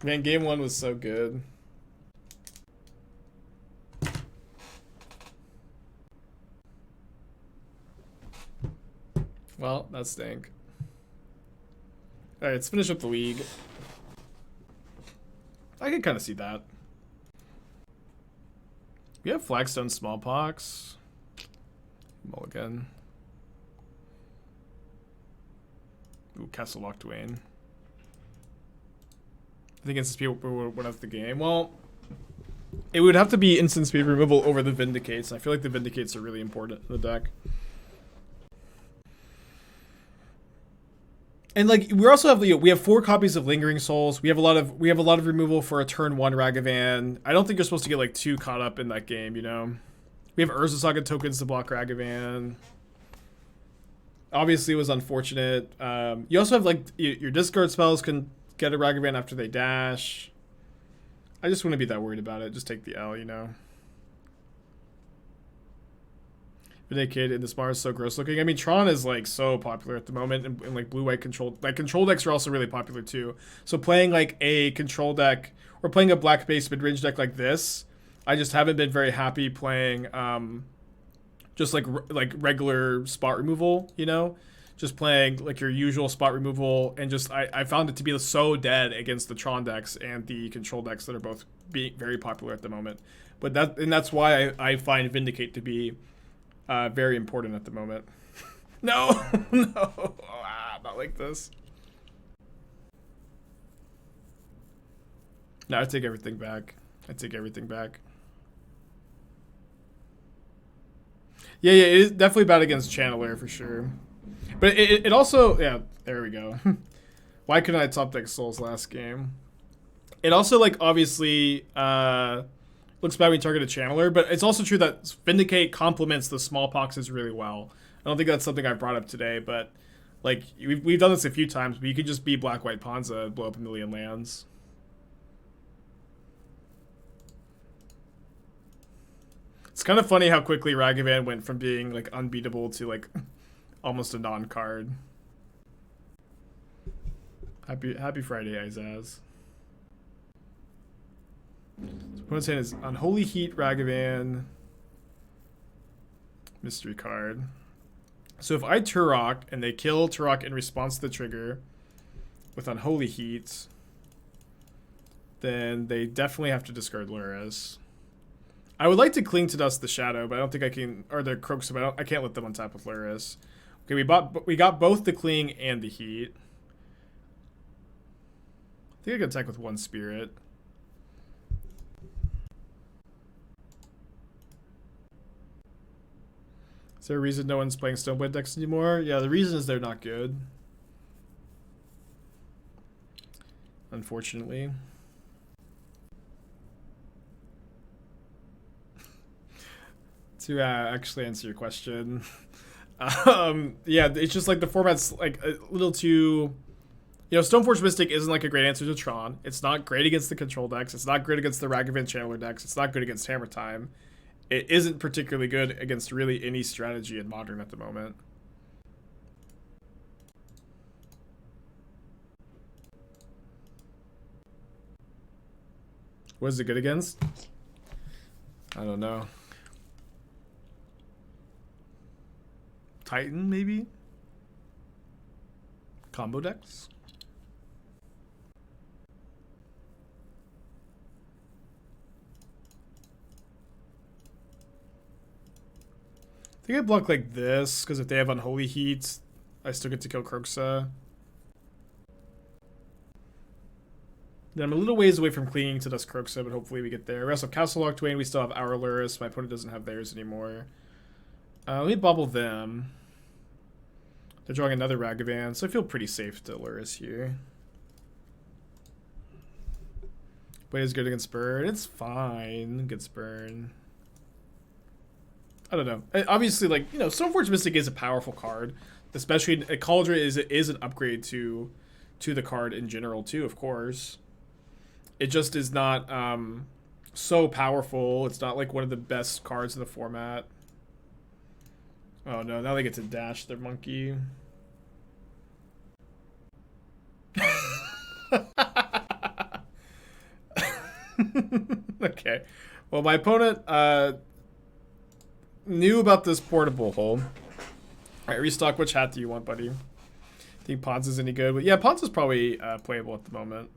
Man, game 1 was so good. Well, that stank. Alright, let's finish up the league. I can kind of see that. We have Flagstone Smallpox. Mulligan. Ooh, Castle Locthwain. I think instant speed would win out the game. Well, it would have to be instant speed removal over the Vindicates. I feel like the Vindicates are really important in the deck. And like we also have we have 4 copies of Lingering Souls. We have a lot of removal for a turn 1 Ragavan. I don't think you're supposed to get like too caught up in that game, you know. We have Urza Saga tokens to block Ragavan. Obviously, it was unfortunate. You also have like your discard spells can get a Ragavan after they dash. I just wouldn't be that worried about it. Just take the L, you know. Vindicate in this bar is so gross looking. I mean, Tron is like so popular at the moment, and like blue-white control decks are also really popular too. So playing like a control deck or playing a black-based mid-range deck like this, I just haven't been very happy playing just like regular spot removal, you know, just playing like your usual spot removal, and just I found it to be so dead against the Tron decks and the control decks that are both being very popular at the moment. But that's why I find Vindicate to be very important at the moment. No, no, not like this. No, I take everything back. I take everything back. Yeah, it is definitely bad against Channeler for sure. But it also, yeah, there we go. Why couldn't I top deck Souls last game? It also, like, obviously, looks bad when you target a channeler, but it's also true that Vindicate complements the Smallpoxes really well. I don't think that's something I brought up today, but like we've done this a few times, but you can just be Black-White Ponza and blow up a million lands. It's kind of funny how quickly Ragavan went from being like unbeatable to like almost a non-card. Happy Friday, Izaz. So opponent's hand is Unholy Heat, Ragavan, mystery card. So if I Tourach and they kill Tourach in response to the trigger with Unholy Heat, then they definitely have to discard Lurrus. I would like to Cling to Dust the Shadow, but I don't think I can, or the Croaks, but I can't let them untap with Lurrus. Okay, we got both the Cling and the Heat. I think I can attack with one Spirit. Is there a reason no one's playing Stoneblade decks anymore? Yeah, the reason is they're not good. Unfortunately. To actually answer your question, yeah, it's just like the format's like a little too... You know, Stoneforge Mystic isn't like a great answer to Tron. It's not great against the control decks. It's not great against the Ragavan Channeler decks. It's not good against Hammer Time. It isn't particularly good against really any strategy in Modern at the moment. What is it good against? I don't know. Titan, maybe? Combo decks? I think I block like this, because if they have Unholy Heat, I still get to kill Kroxa. Then I'm a little ways away from clinging to Dust Kroxa, but hopefully we get there. We also have Castle Locthwain, we still have our Lurrus. My opponent doesn't have theirs anymore. Let me Bauble them. They're drawing another Ragavan, so I feel pretty safe to Lurrus here. Blade is good against Burn. It's fine against Burn. I don't know. Obviously, like, you know, Stoneforge Mystic is a powerful card. Especially, Cauldron is an upgrade to the card in general, too, of course. It just is not so powerful. It's not, like, one of the best cards in the format. Oh, no. Now they get to dash their monkey. Okay. Well, my opponent... knew about this portable hole. Alright, restock. Which hat do you want, buddy? Think Pons is any good? But yeah, Pons is probably playable at the moment.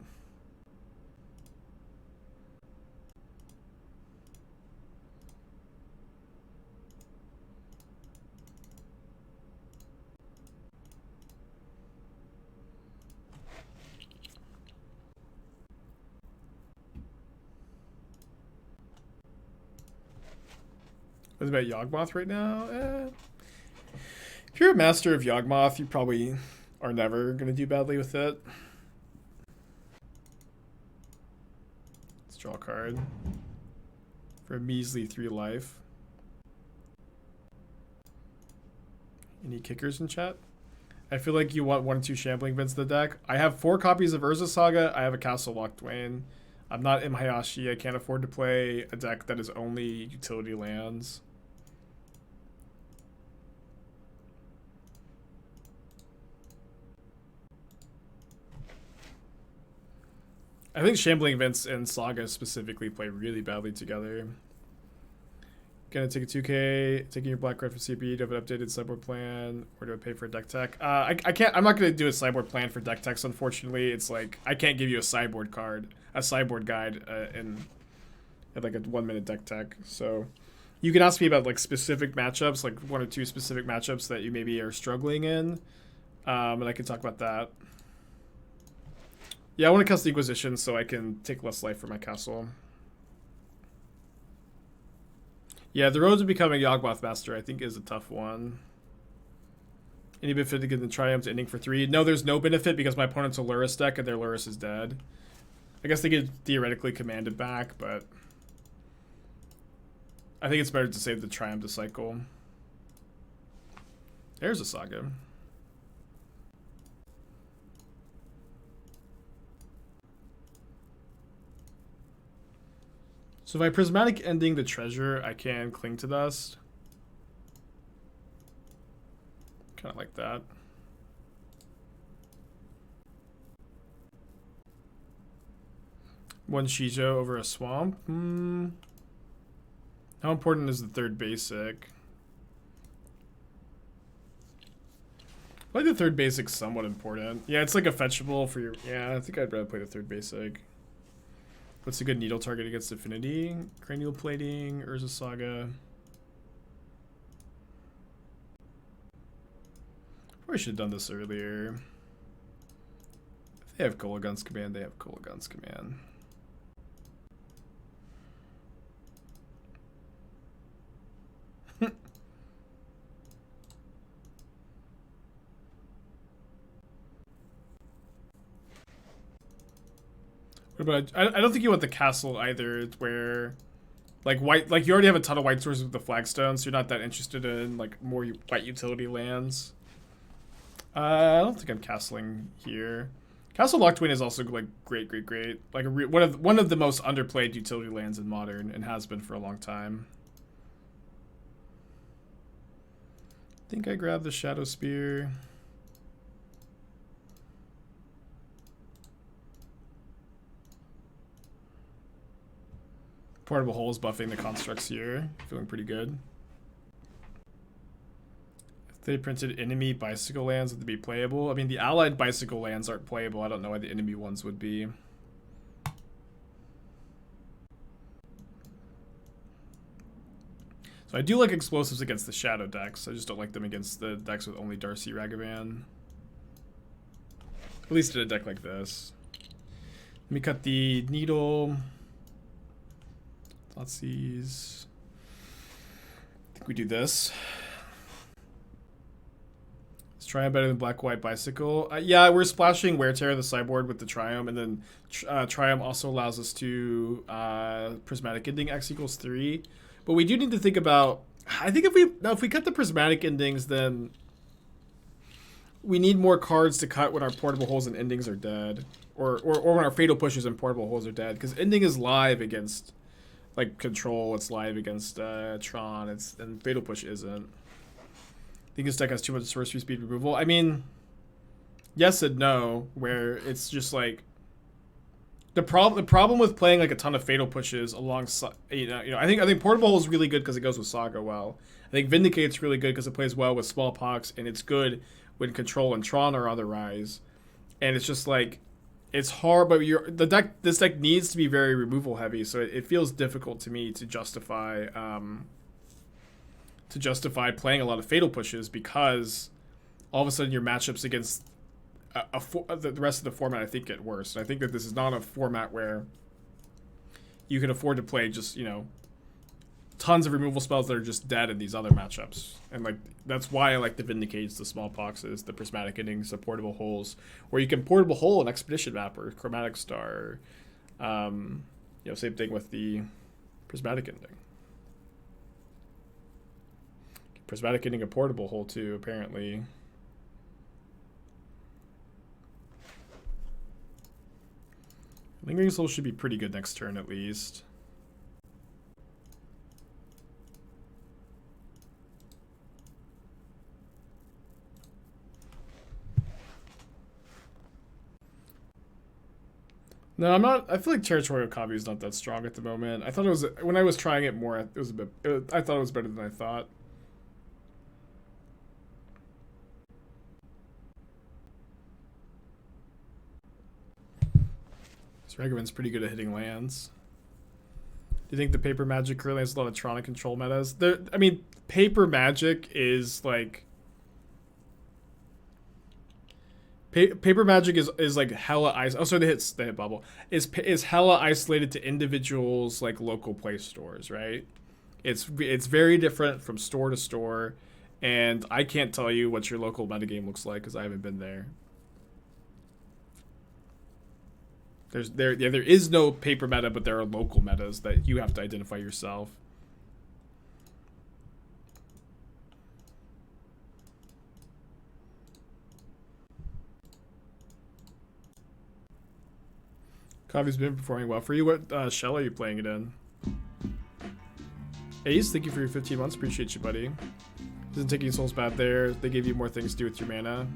What's about Yawgmoth right now? If you're a master of Yawgmoth, you probably are never going to do badly with it. Let's draw a card for a measly 3 life. Any kickers in chat? I feel like you want 1 or 2 Shambling Vents in the deck. I have 4 copies of Urza Saga. I have a Castle Locthwain. I'm not Imhayashi. I can't afford to play a deck that is only utility lands. I think Shambling Vents and Saga specifically play really badly together. Gonna take a 2K, taking your black card from CP, do you have an updated sideboard plan, or do I pay for a deck tech? I can't, I'm not gonna do a sideboard plan for deck techs, unfortunately. It's like, I can't give you a sideboard guide in like a 1-minute deck tech. So you can ask me about like specific matchups, like 1 or 2 specific matchups that you maybe are struggling in, and I can talk about that. Yeah, I want to cast the Inquisition so I can take less life for my castle. Yeah, the road to becoming Yawgmoth Master, I think, is a tough one. Any benefit to get the Triumph ending for 3? No, there's no benefit because my opponent's a Lurrus deck and their Lurrus is dead. I guess they could theoretically command it back, but I think it's better to save the Triumph to cycle. There's a Saga. So if I Prismatic Ending the treasure, I can Cling to Dust. Kind of like that. One Shijo over a swamp. How important is the third basic? I like the third basic somewhat important. Yeah, it's like a fetchable for your... Yeah, I think I'd rather play the third basic. What's a good needle target against Affinity? Cranial Plating, Urza Saga. Probably should have done this earlier. If they have Golagun's Command, they have Golagun's Command. But I don't think you want the castle either. It's where, like white, like you already have a ton of white sources with the flagstones, so you're not that interested in like more white utility lands. I don't think I'm castling here. Castle Locthwain is also like great. Like one of the most underplayed utility lands in Modern, and has been for a long time. I think I grabbed the Shadowspear. Portable Holes buffing the constructs here. Feeling pretty good. If they printed enemy bicycle lands, would they be playable? I mean, the allied bicycle lands aren't playable. I don't know why the enemy ones would be. So I do like explosives against the shadow decks. I just don't like them against the decks with only Darcy Ragavan. At least in a deck like this. Let me cut the needle. Thoughtseize. I think we do this. Let's try better than Black-White Bicycle. Yeah, we're splashing Wear Tear the sideboard with the Triome, and then Triome also allows us to Prismatic Ending X equals 3. But we do need to think about... I think if we cut the Prismatic Endings, then we need more cards to cut when our Portable Holes and Endings are dead. Or when our Fatal Pushes and Portable Holes are dead. Because Ending is live against... like Control, it's live against Tron, and Fatal Push isn't. I think this deck has too much sorcery speed removal. I mean, yes and no, where it's just like the problem with playing like a ton of Fatal Pushes alongside, I think Portable Hole is really good because it goes with Saga well. I think Vindicate's really good because it plays well with Smallpox, and it's good when Control and Tron are on the rise. And it's just like, it's hard, but this deck needs to be very removal heavy, so it feels difficult to me to justify playing a lot of Fatal Pushes, because all of a sudden your matchups against the rest of the format, I think, get worse. And I think that this is not a format where you can afford to play just tons of removal spells that are just dead in these other matchups. And like that's why I like the Vindicates, the Smallpoxes, the Prismatic Endings, the Portable Holes, where you can Portable Hole an Expedition Map or Chromatic Star. Same thing with the Prismatic Ending. Prismatic Ending a Portable Hole too, apparently. Lingering Soul should be pretty good next turn at least. No, I'm not. I feel like Territorial Copy is not that strong at the moment. I thought it was, when I was trying it more, it was a bit. I thought it was better than I thought. So Ragavan's pretty good at hitting lands. Do you think the Paper Magic currently has a lot of Tronic control metas? I mean, Paper Magic is like. Paper Magic is like hella they hit Bauble. Is hella isolated to individuals like local play stores, right? It's very different from store to store, and I can't tell you what your local metagame looks like because I haven't been there. There is no paper meta, but there are local metas that you have to identify yourself. Coffee's been performing well for you. What shell are you playing it in? Ace, thank you for your 15 months. Appreciate you, buddy. Doesn't take any souls bad there. They gave you more things to do with your mana.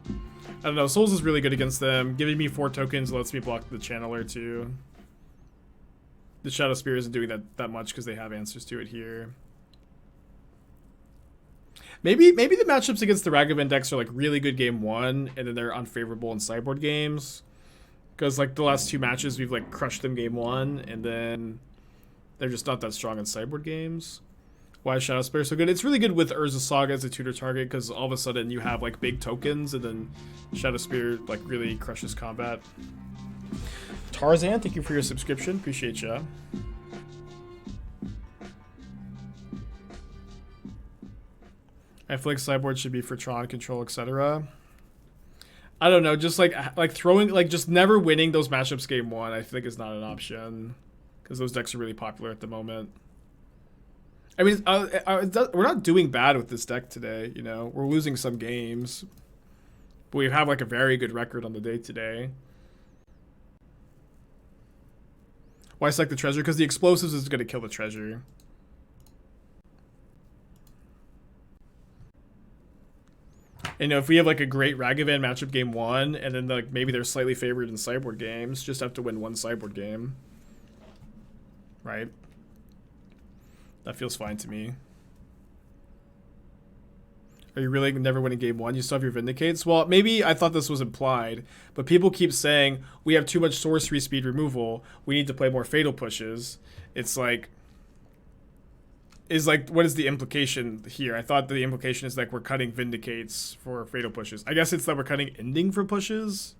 I don't know. Souls is really good against them. Giving me 4 tokens lets me block the channeler too. The Shadowspear isn't doing that much because they have answers to it here. Maybe the matchups against the Ragavan decks are like really good game 1, and then they're unfavorable in sideboard games. Because like the last 2 matches, we've like crushed them game 1, and then they're just not that strong in sideboard games. Why is Shadowspear so good? It's really good with Urza Saga as a tutor target, because all of a sudden you have like big tokens, and then Shadowspear like really crushes combat. Tarzan, thank you for your subscription. Appreciate ya. I feel like sideboard should be for Tron control, etc. I don't know, just like throwing, like just never winning those matchups game 1, I think is not an option, because those decks are really popular at the moment. I mean, we're not doing bad with this deck today, you know. We're losing some games, but we have like a very good record on the day today. Why select the treasure? Because the explosives is going to kill the treasure. You know, if we have like a great Ragavan matchup game 1, and then like maybe they're slightly favored in sideboard games, just have to win 1 sideboard game. Right? That feels fine to me. Are you really never winning game 1? You still have your Vindicates? Well, maybe I thought this was implied, but people keep saying we have too much sorcery speed removal. We need to play more fatal pushes. It's like, what is the implication here? I thought the implication is like we're cutting Vindicates for fatal pushes. I guess it's that we're cutting Ending for pushes.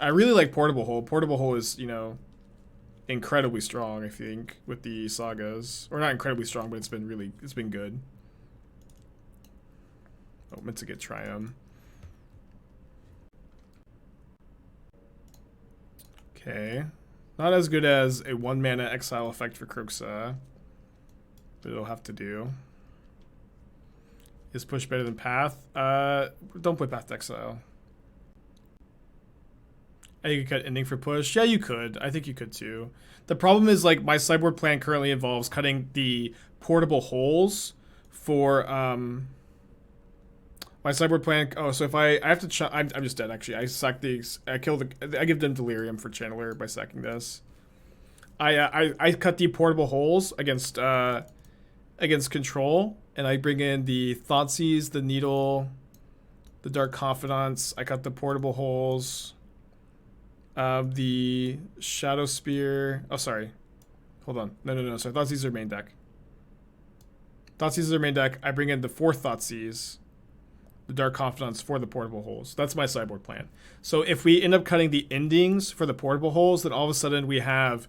I really like Portable Hole. Portable Hole is, you know, incredibly strong, I think, with the sagas. Or not incredibly strong, but it's been good. Oh, MTGO Triome. Okay. Not as good as a 1-mana exile effect for Kroxa, but it'll have to do. Is push better than Path? Don't play Path to Exile. I think you could cut Ending for push. Yeah, you could. I think you could too. The problem is like my sideboard plan currently involves cutting the portable holes for my sideboard plan. Oh, so if I have to, I'm just dead actually. I sack these. I give them Delirium for Channeler by sacking this. I cut the portable holes against Control, and I bring in the Thoughtseize, the Needle, the Dark Confidants. I cut the portable holes. The Shadowspear. Oh, sorry. Hold on. No. So Thoughtseize is our main deck. Thoughtseize is our main deck. I bring in the 4th Thoughtseize, the Dark Confidants for the portable holes. That's my sideboard plan. So if we end up cutting the endings for the portable holes, then all of a sudden we have,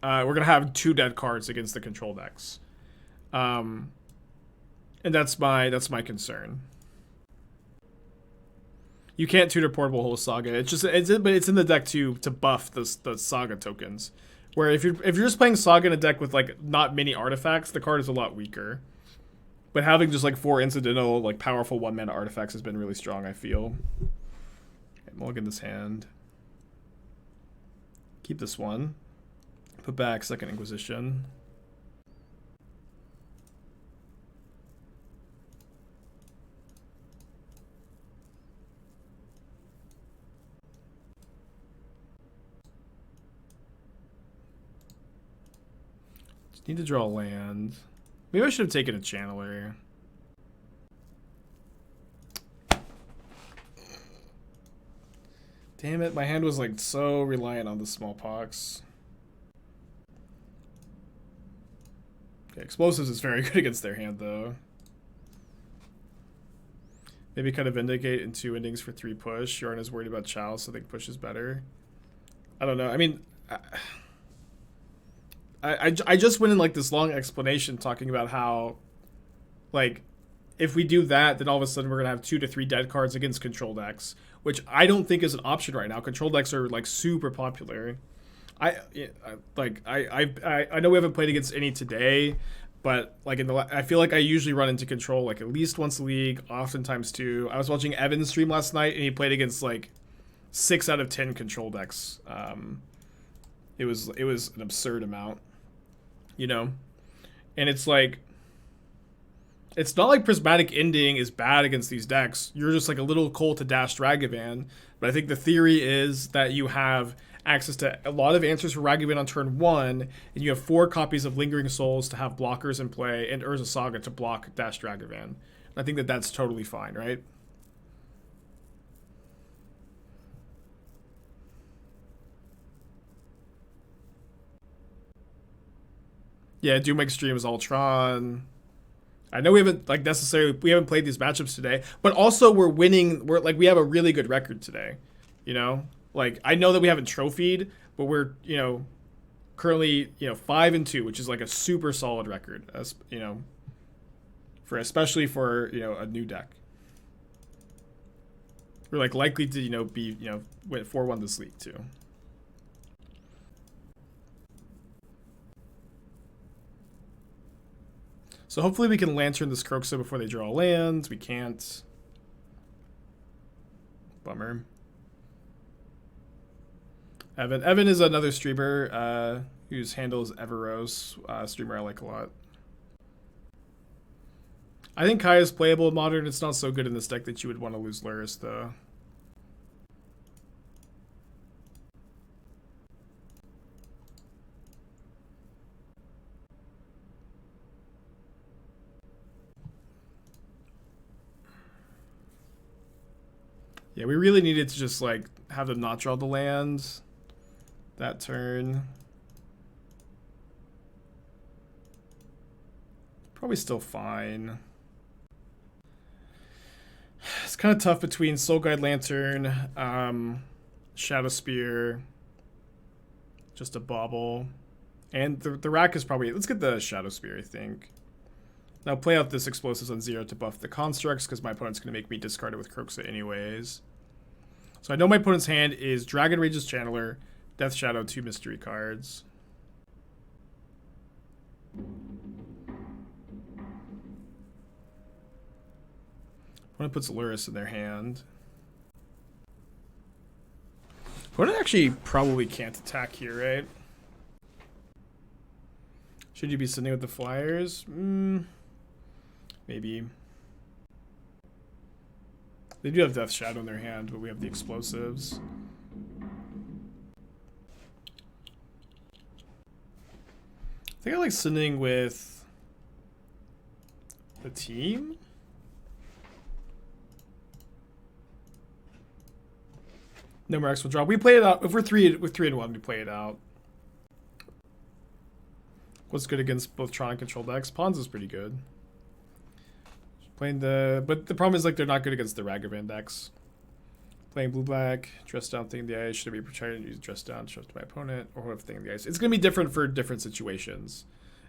we're gonna have 2 dead cards against the control decks, and that's my concern. You can't tutor portable hole Saga. But it's in the deck to buff the Saga tokens. Where if you're just playing Saga in a deck with like not many artifacts, the card is a lot weaker. But having just like 4 incidental like powerful 1-mana artifacts has been really strong, I feel. Okay, mulligan this hand. Keep this one. Put back second Inquisition. Need to draw land. Maybe I should have taken a Channeler. Damn it, my hand was like so reliant on the Smallpox. Okay, Explosives is very good against their hand though. Maybe cut a Vindicate and 2 endings for 3 push. Yarn is worried about Chalice, so I think push is better. I don't know. I mean, I just went in like this long explanation talking about how, like, if we do that, then all of a sudden we're gonna have 2 to 3 dead cards against control decks, which I don't think is an option right now. Control decks are like super popular. I know we haven't played against any today, but like I feel like I usually run into control like at least once a league, oftentimes 2. I was watching Evan's stream last night and he played against like 6 out of 10 control decks. It was an absurd amount, you know? And it's like, it's not like Prismatic Ending is bad against these decks. You're just like a little cold to dash Ragavan. But I think the theory is that you have access to a lot of answers for Ragavan on turn 1, and you have 4 copies of Lingering Souls to have blockers in play, and Urza Saga to block dashed Ragavan. And I think that that's totally fine, right? Yeah, Doom Extreme is Ultron. I know we haven't we haven't played these matchups today, but also we're winning. We have a really good record today, you know. Like, I know that we haven't trophied, but we're, you know, currently, you know, 5-2, which is like a super solid record, as you know, especially for, you know, a new deck. We're like likely to, you know, be, you know, win 4-1 this league too. So hopefully we can Lantern this Kroxa before they draw lands. We can't. Bummer. Evan is another streamer whose handle is Everose, streamer I like a lot. I think Kai is playable in Modern. It's not so good in this deck that you would want to lose Lurrus, though. Yeah, we really needed to just, like, have them not draw the land that turn. Probably still fine. It's kind of tough between Soul Guide Lantern, Shadowspear, just a Bauble. And the rack is probably... Let's get the Shadowspear, I think. Now play out this Explosives on 0 to buff the constructs, because my opponent's going to make me discard it with Kroxa anyways. So I know my opponent's hand is Dragon Rage's Channeler, Death Shadow, 2 mystery cards. Opponent puts Lurrus in their hand. Opponent actually probably can't attack here, right? Should you be sitting with the Flyers? Maybe. They do have Death Shadow in their hand, but we have the Explosives. I think I like sitting with the team. No more X will drop. We play it out. If we're 3-1, we play it out. What's good against both Tron and control decks? Pawns is pretty good. Playing but the problem is, like, they're not good against the Ragavan decks. Playing blue-black, dress down thing in the ice. Should I be trying to use dress down, show up to my opponent, or have thing in the ice? It's going to be different for different situations.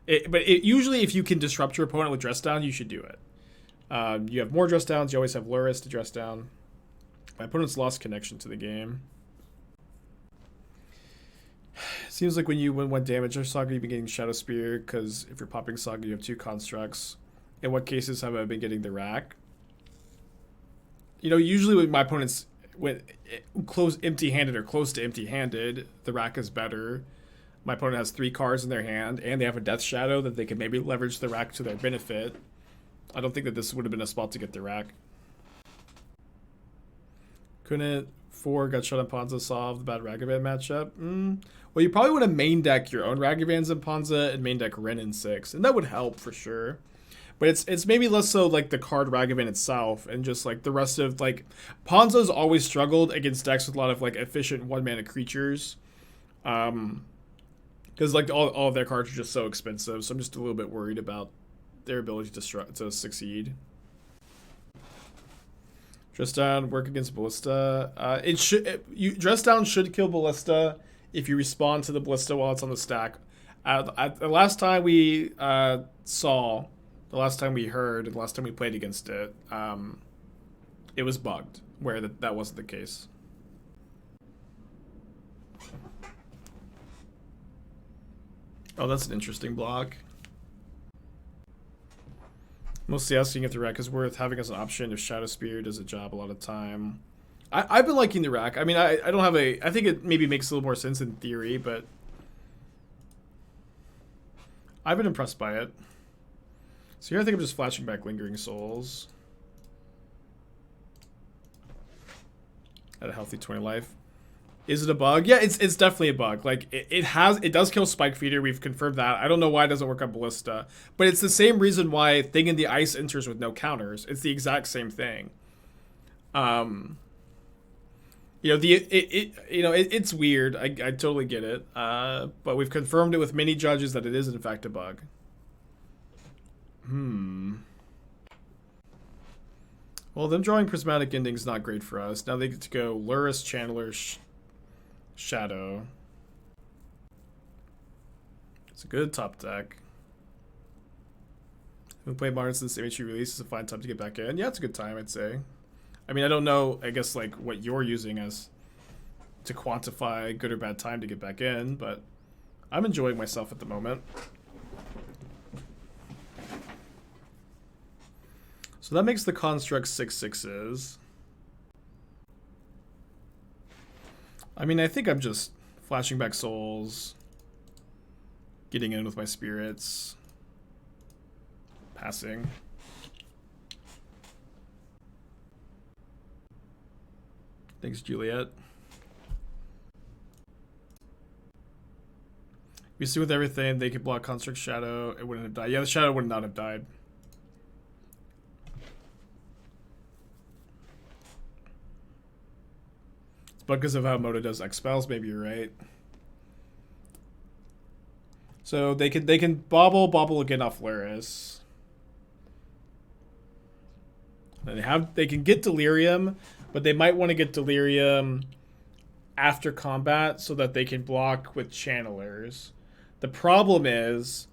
Usually, if you can disrupt your opponent with dress down, you should do it. You have more dress downs. You always have Lurrus to dress down. My opponent's lost connection to the game. Seems like when you win 1 damage or Saga, you've been getting Shadowspear, because if you're popping Saga, you have 2 constructs. In what cases have I been getting the rack? You know, usually when my opponent's close empty-handed or close to empty-handed, the rack is better. My opponent has 3 cards in their hand, and they have a Death Shadow that they can maybe leverage the rack to their benefit. I don't think that this would have been a spot to get the rack. Couldn't 4 got shot on Ponza solve the bad Ragavan matchup? Well, you probably would have main deck your own Ragavans in Ponza and main deck Ren in 6, and that would help for sure. But it's maybe less so like the card Ragavan itself, and just like the rest of, like, Ponza's always struggled against decks with a lot of, like, efficient 1-mana creatures. Because, like, all of their cards are just so expensive, so I'm just a little bit worried about their ability to succeed. Dress down, work against Ballista. Dress down should kill Ballista if you respond to the Ballista while it's on the stack. The last time we saw, the last time we heard, the last time we played against it, it was bugged, where that wasn't the case. Oh, that's an interesting block. Mostly asking if the rack is worth having as an option if Shadowspear does a job a lot of time. I've been liking the rack. I mean, I don't have a... I think it maybe makes a little more sense in theory, but... I've been impressed by it. So here I think I'm just flashing back Lingering Souls. At a healthy 20 life. Is it a bug? Yeah, it's definitely a bug. Like, it does kill Spike Feeder. We've confirmed that. I don't know why it doesn't work on Ballista. But it's the same reason why Thing in the Ice enters with no counters. It's the exact same thing. You know, it's weird. I totally get it. But we've confirmed it with many judges that it is in fact a bug. Well, them drawing Prismatic Ending is not great for us. Now they get to go Lurrus, Channeler, Shadow. It's a good top deck. We played Modern since the MTGO release. It's a fine time to get back in. Yeah, it's a good time, I'd say. I mean, I don't know, I guess, like, what you're using as to quantify good or bad time to get back in, but I'm enjoying myself at the moment. So that makes the construct 6/6s. I mean, I think I'm just flashing back souls, getting in with my spirits, passing. Thanks, Juliet. We see with everything, they could block Construct Shadow, it wouldn't have died. Yeah, the Shadow would not have died. It's because of how Moto does X-Spells, maybe you're right. So they can Bauble again off Lurrus. And they can get Delirium, but they might want to get Delirium after combat so that they can block with Channelers. The problem is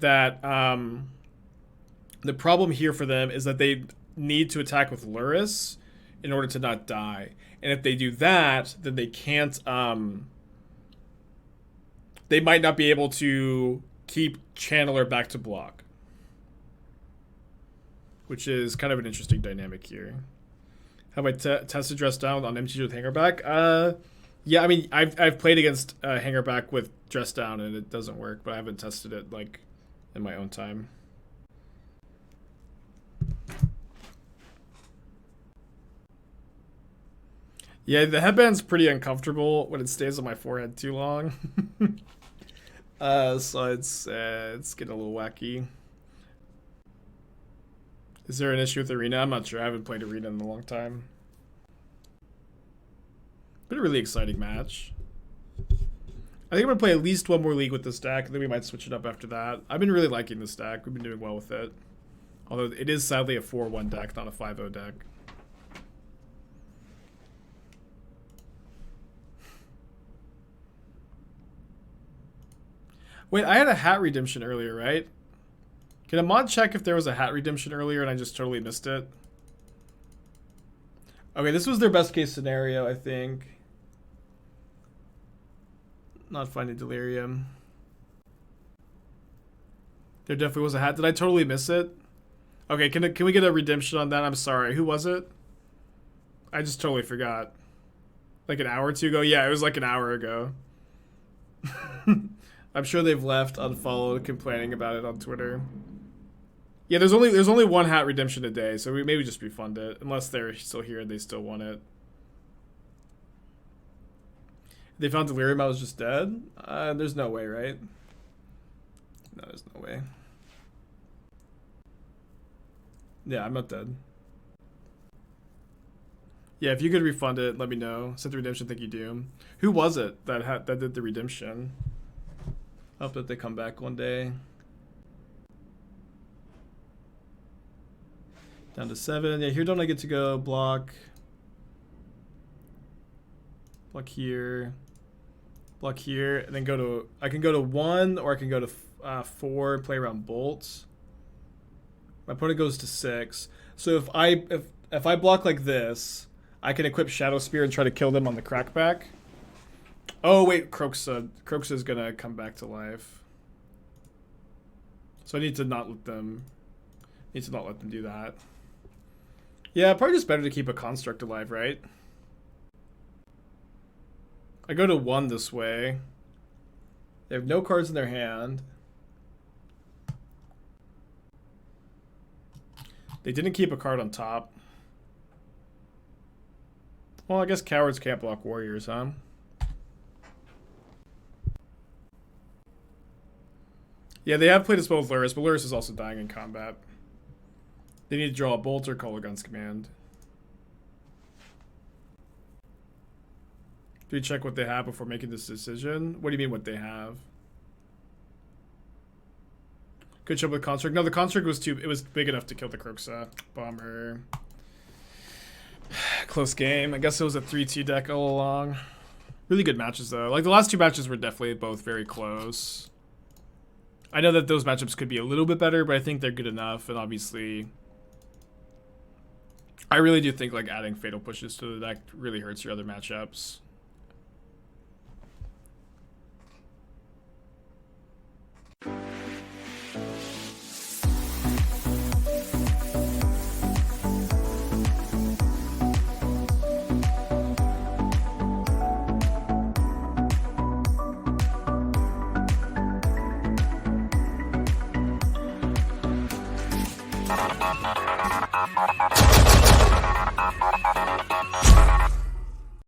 that the problem here for them is that they need to attack with Lurrus in order to not die. And if they do that, then they can't they might not be able to keep Channeler back to block. Which is kind of an interesting dynamic here. Have I tested Dress Down on MTG with Hangerback? Yeah, I mean, I've played against Hangerback with Dress Down and it doesn't work, but I haven't tested it like in my own time. Yeah, the headband's pretty uncomfortable when it stays on my forehead too long. So it's getting a little wacky. Is there an issue with Arena? I'm not sure. I haven't played Arena in a long time. Been a really exciting match. I think I'm going to play at least one more league with this deck, and then we might switch it up after that. I've been really liking this deck. We've been doing well with it. Although it is sadly a 4-1 deck, not a 5-0 deck. Wait, I had a hat redemption earlier, right? Can a mod check if there was a hat redemption earlier and I just totally missed it? Okay, this was their best case scenario, I think. Not finding Delirium. There definitely was a hat. Did I totally miss it? Okay, can we get a redemption on that? I'm sorry. Who was it? I just totally forgot. Like an hour or two ago? Yeah, it was like an hour ago. I'm sure they've left unfollowed complaining about it on Twitter. Yeah, there's only one hat redemption a day, so we maybe just refund it. Unless they're still here and they still want it. They found Delirium, I was just dead? There's no way, right? No, there's no way. Yeah, I'm not dead. Yeah, if you could refund it, let me know. Sent the redemption, thank you, Doom. Who was it that did the redemption? Hope that they come back one day. Down to 7. Yeah, here don't I get to go block. Block here. Block here. And then go to... I can go to 1 or I can go to 4 and play around bolts. My opponent goes to 6. So if I block like this, I can equip Shadowspear and try to kill them on the crackback. Oh wait, Croxa is gonna come back to life. So I need to not let them do that. Yeah, probably just better to keep a construct alive, right? I go to 1 this way. They have no cards in their hand. They didn't keep a card on top. Well, I guess cowards can't block warriors, huh? Yeah, they have played a spell with Lurrus, but Lurrus is also dying in combat. They need to draw a bolt or Color Gun's command. Do we check what they have before making this decision? What do you mean what they have? Good job with Construct. No, the Construct was it was big enough to kill the Kroxa. Bummer. Close game. I guess it was a 3-2 deck all along. Really good matches though. Like the last 2 matches were definitely both very close. I know that those matchups could be a little bit better, but I think they're good enough. And obviously, I really do think like adding Fatal Pushes to the deck really hurts your other matchups.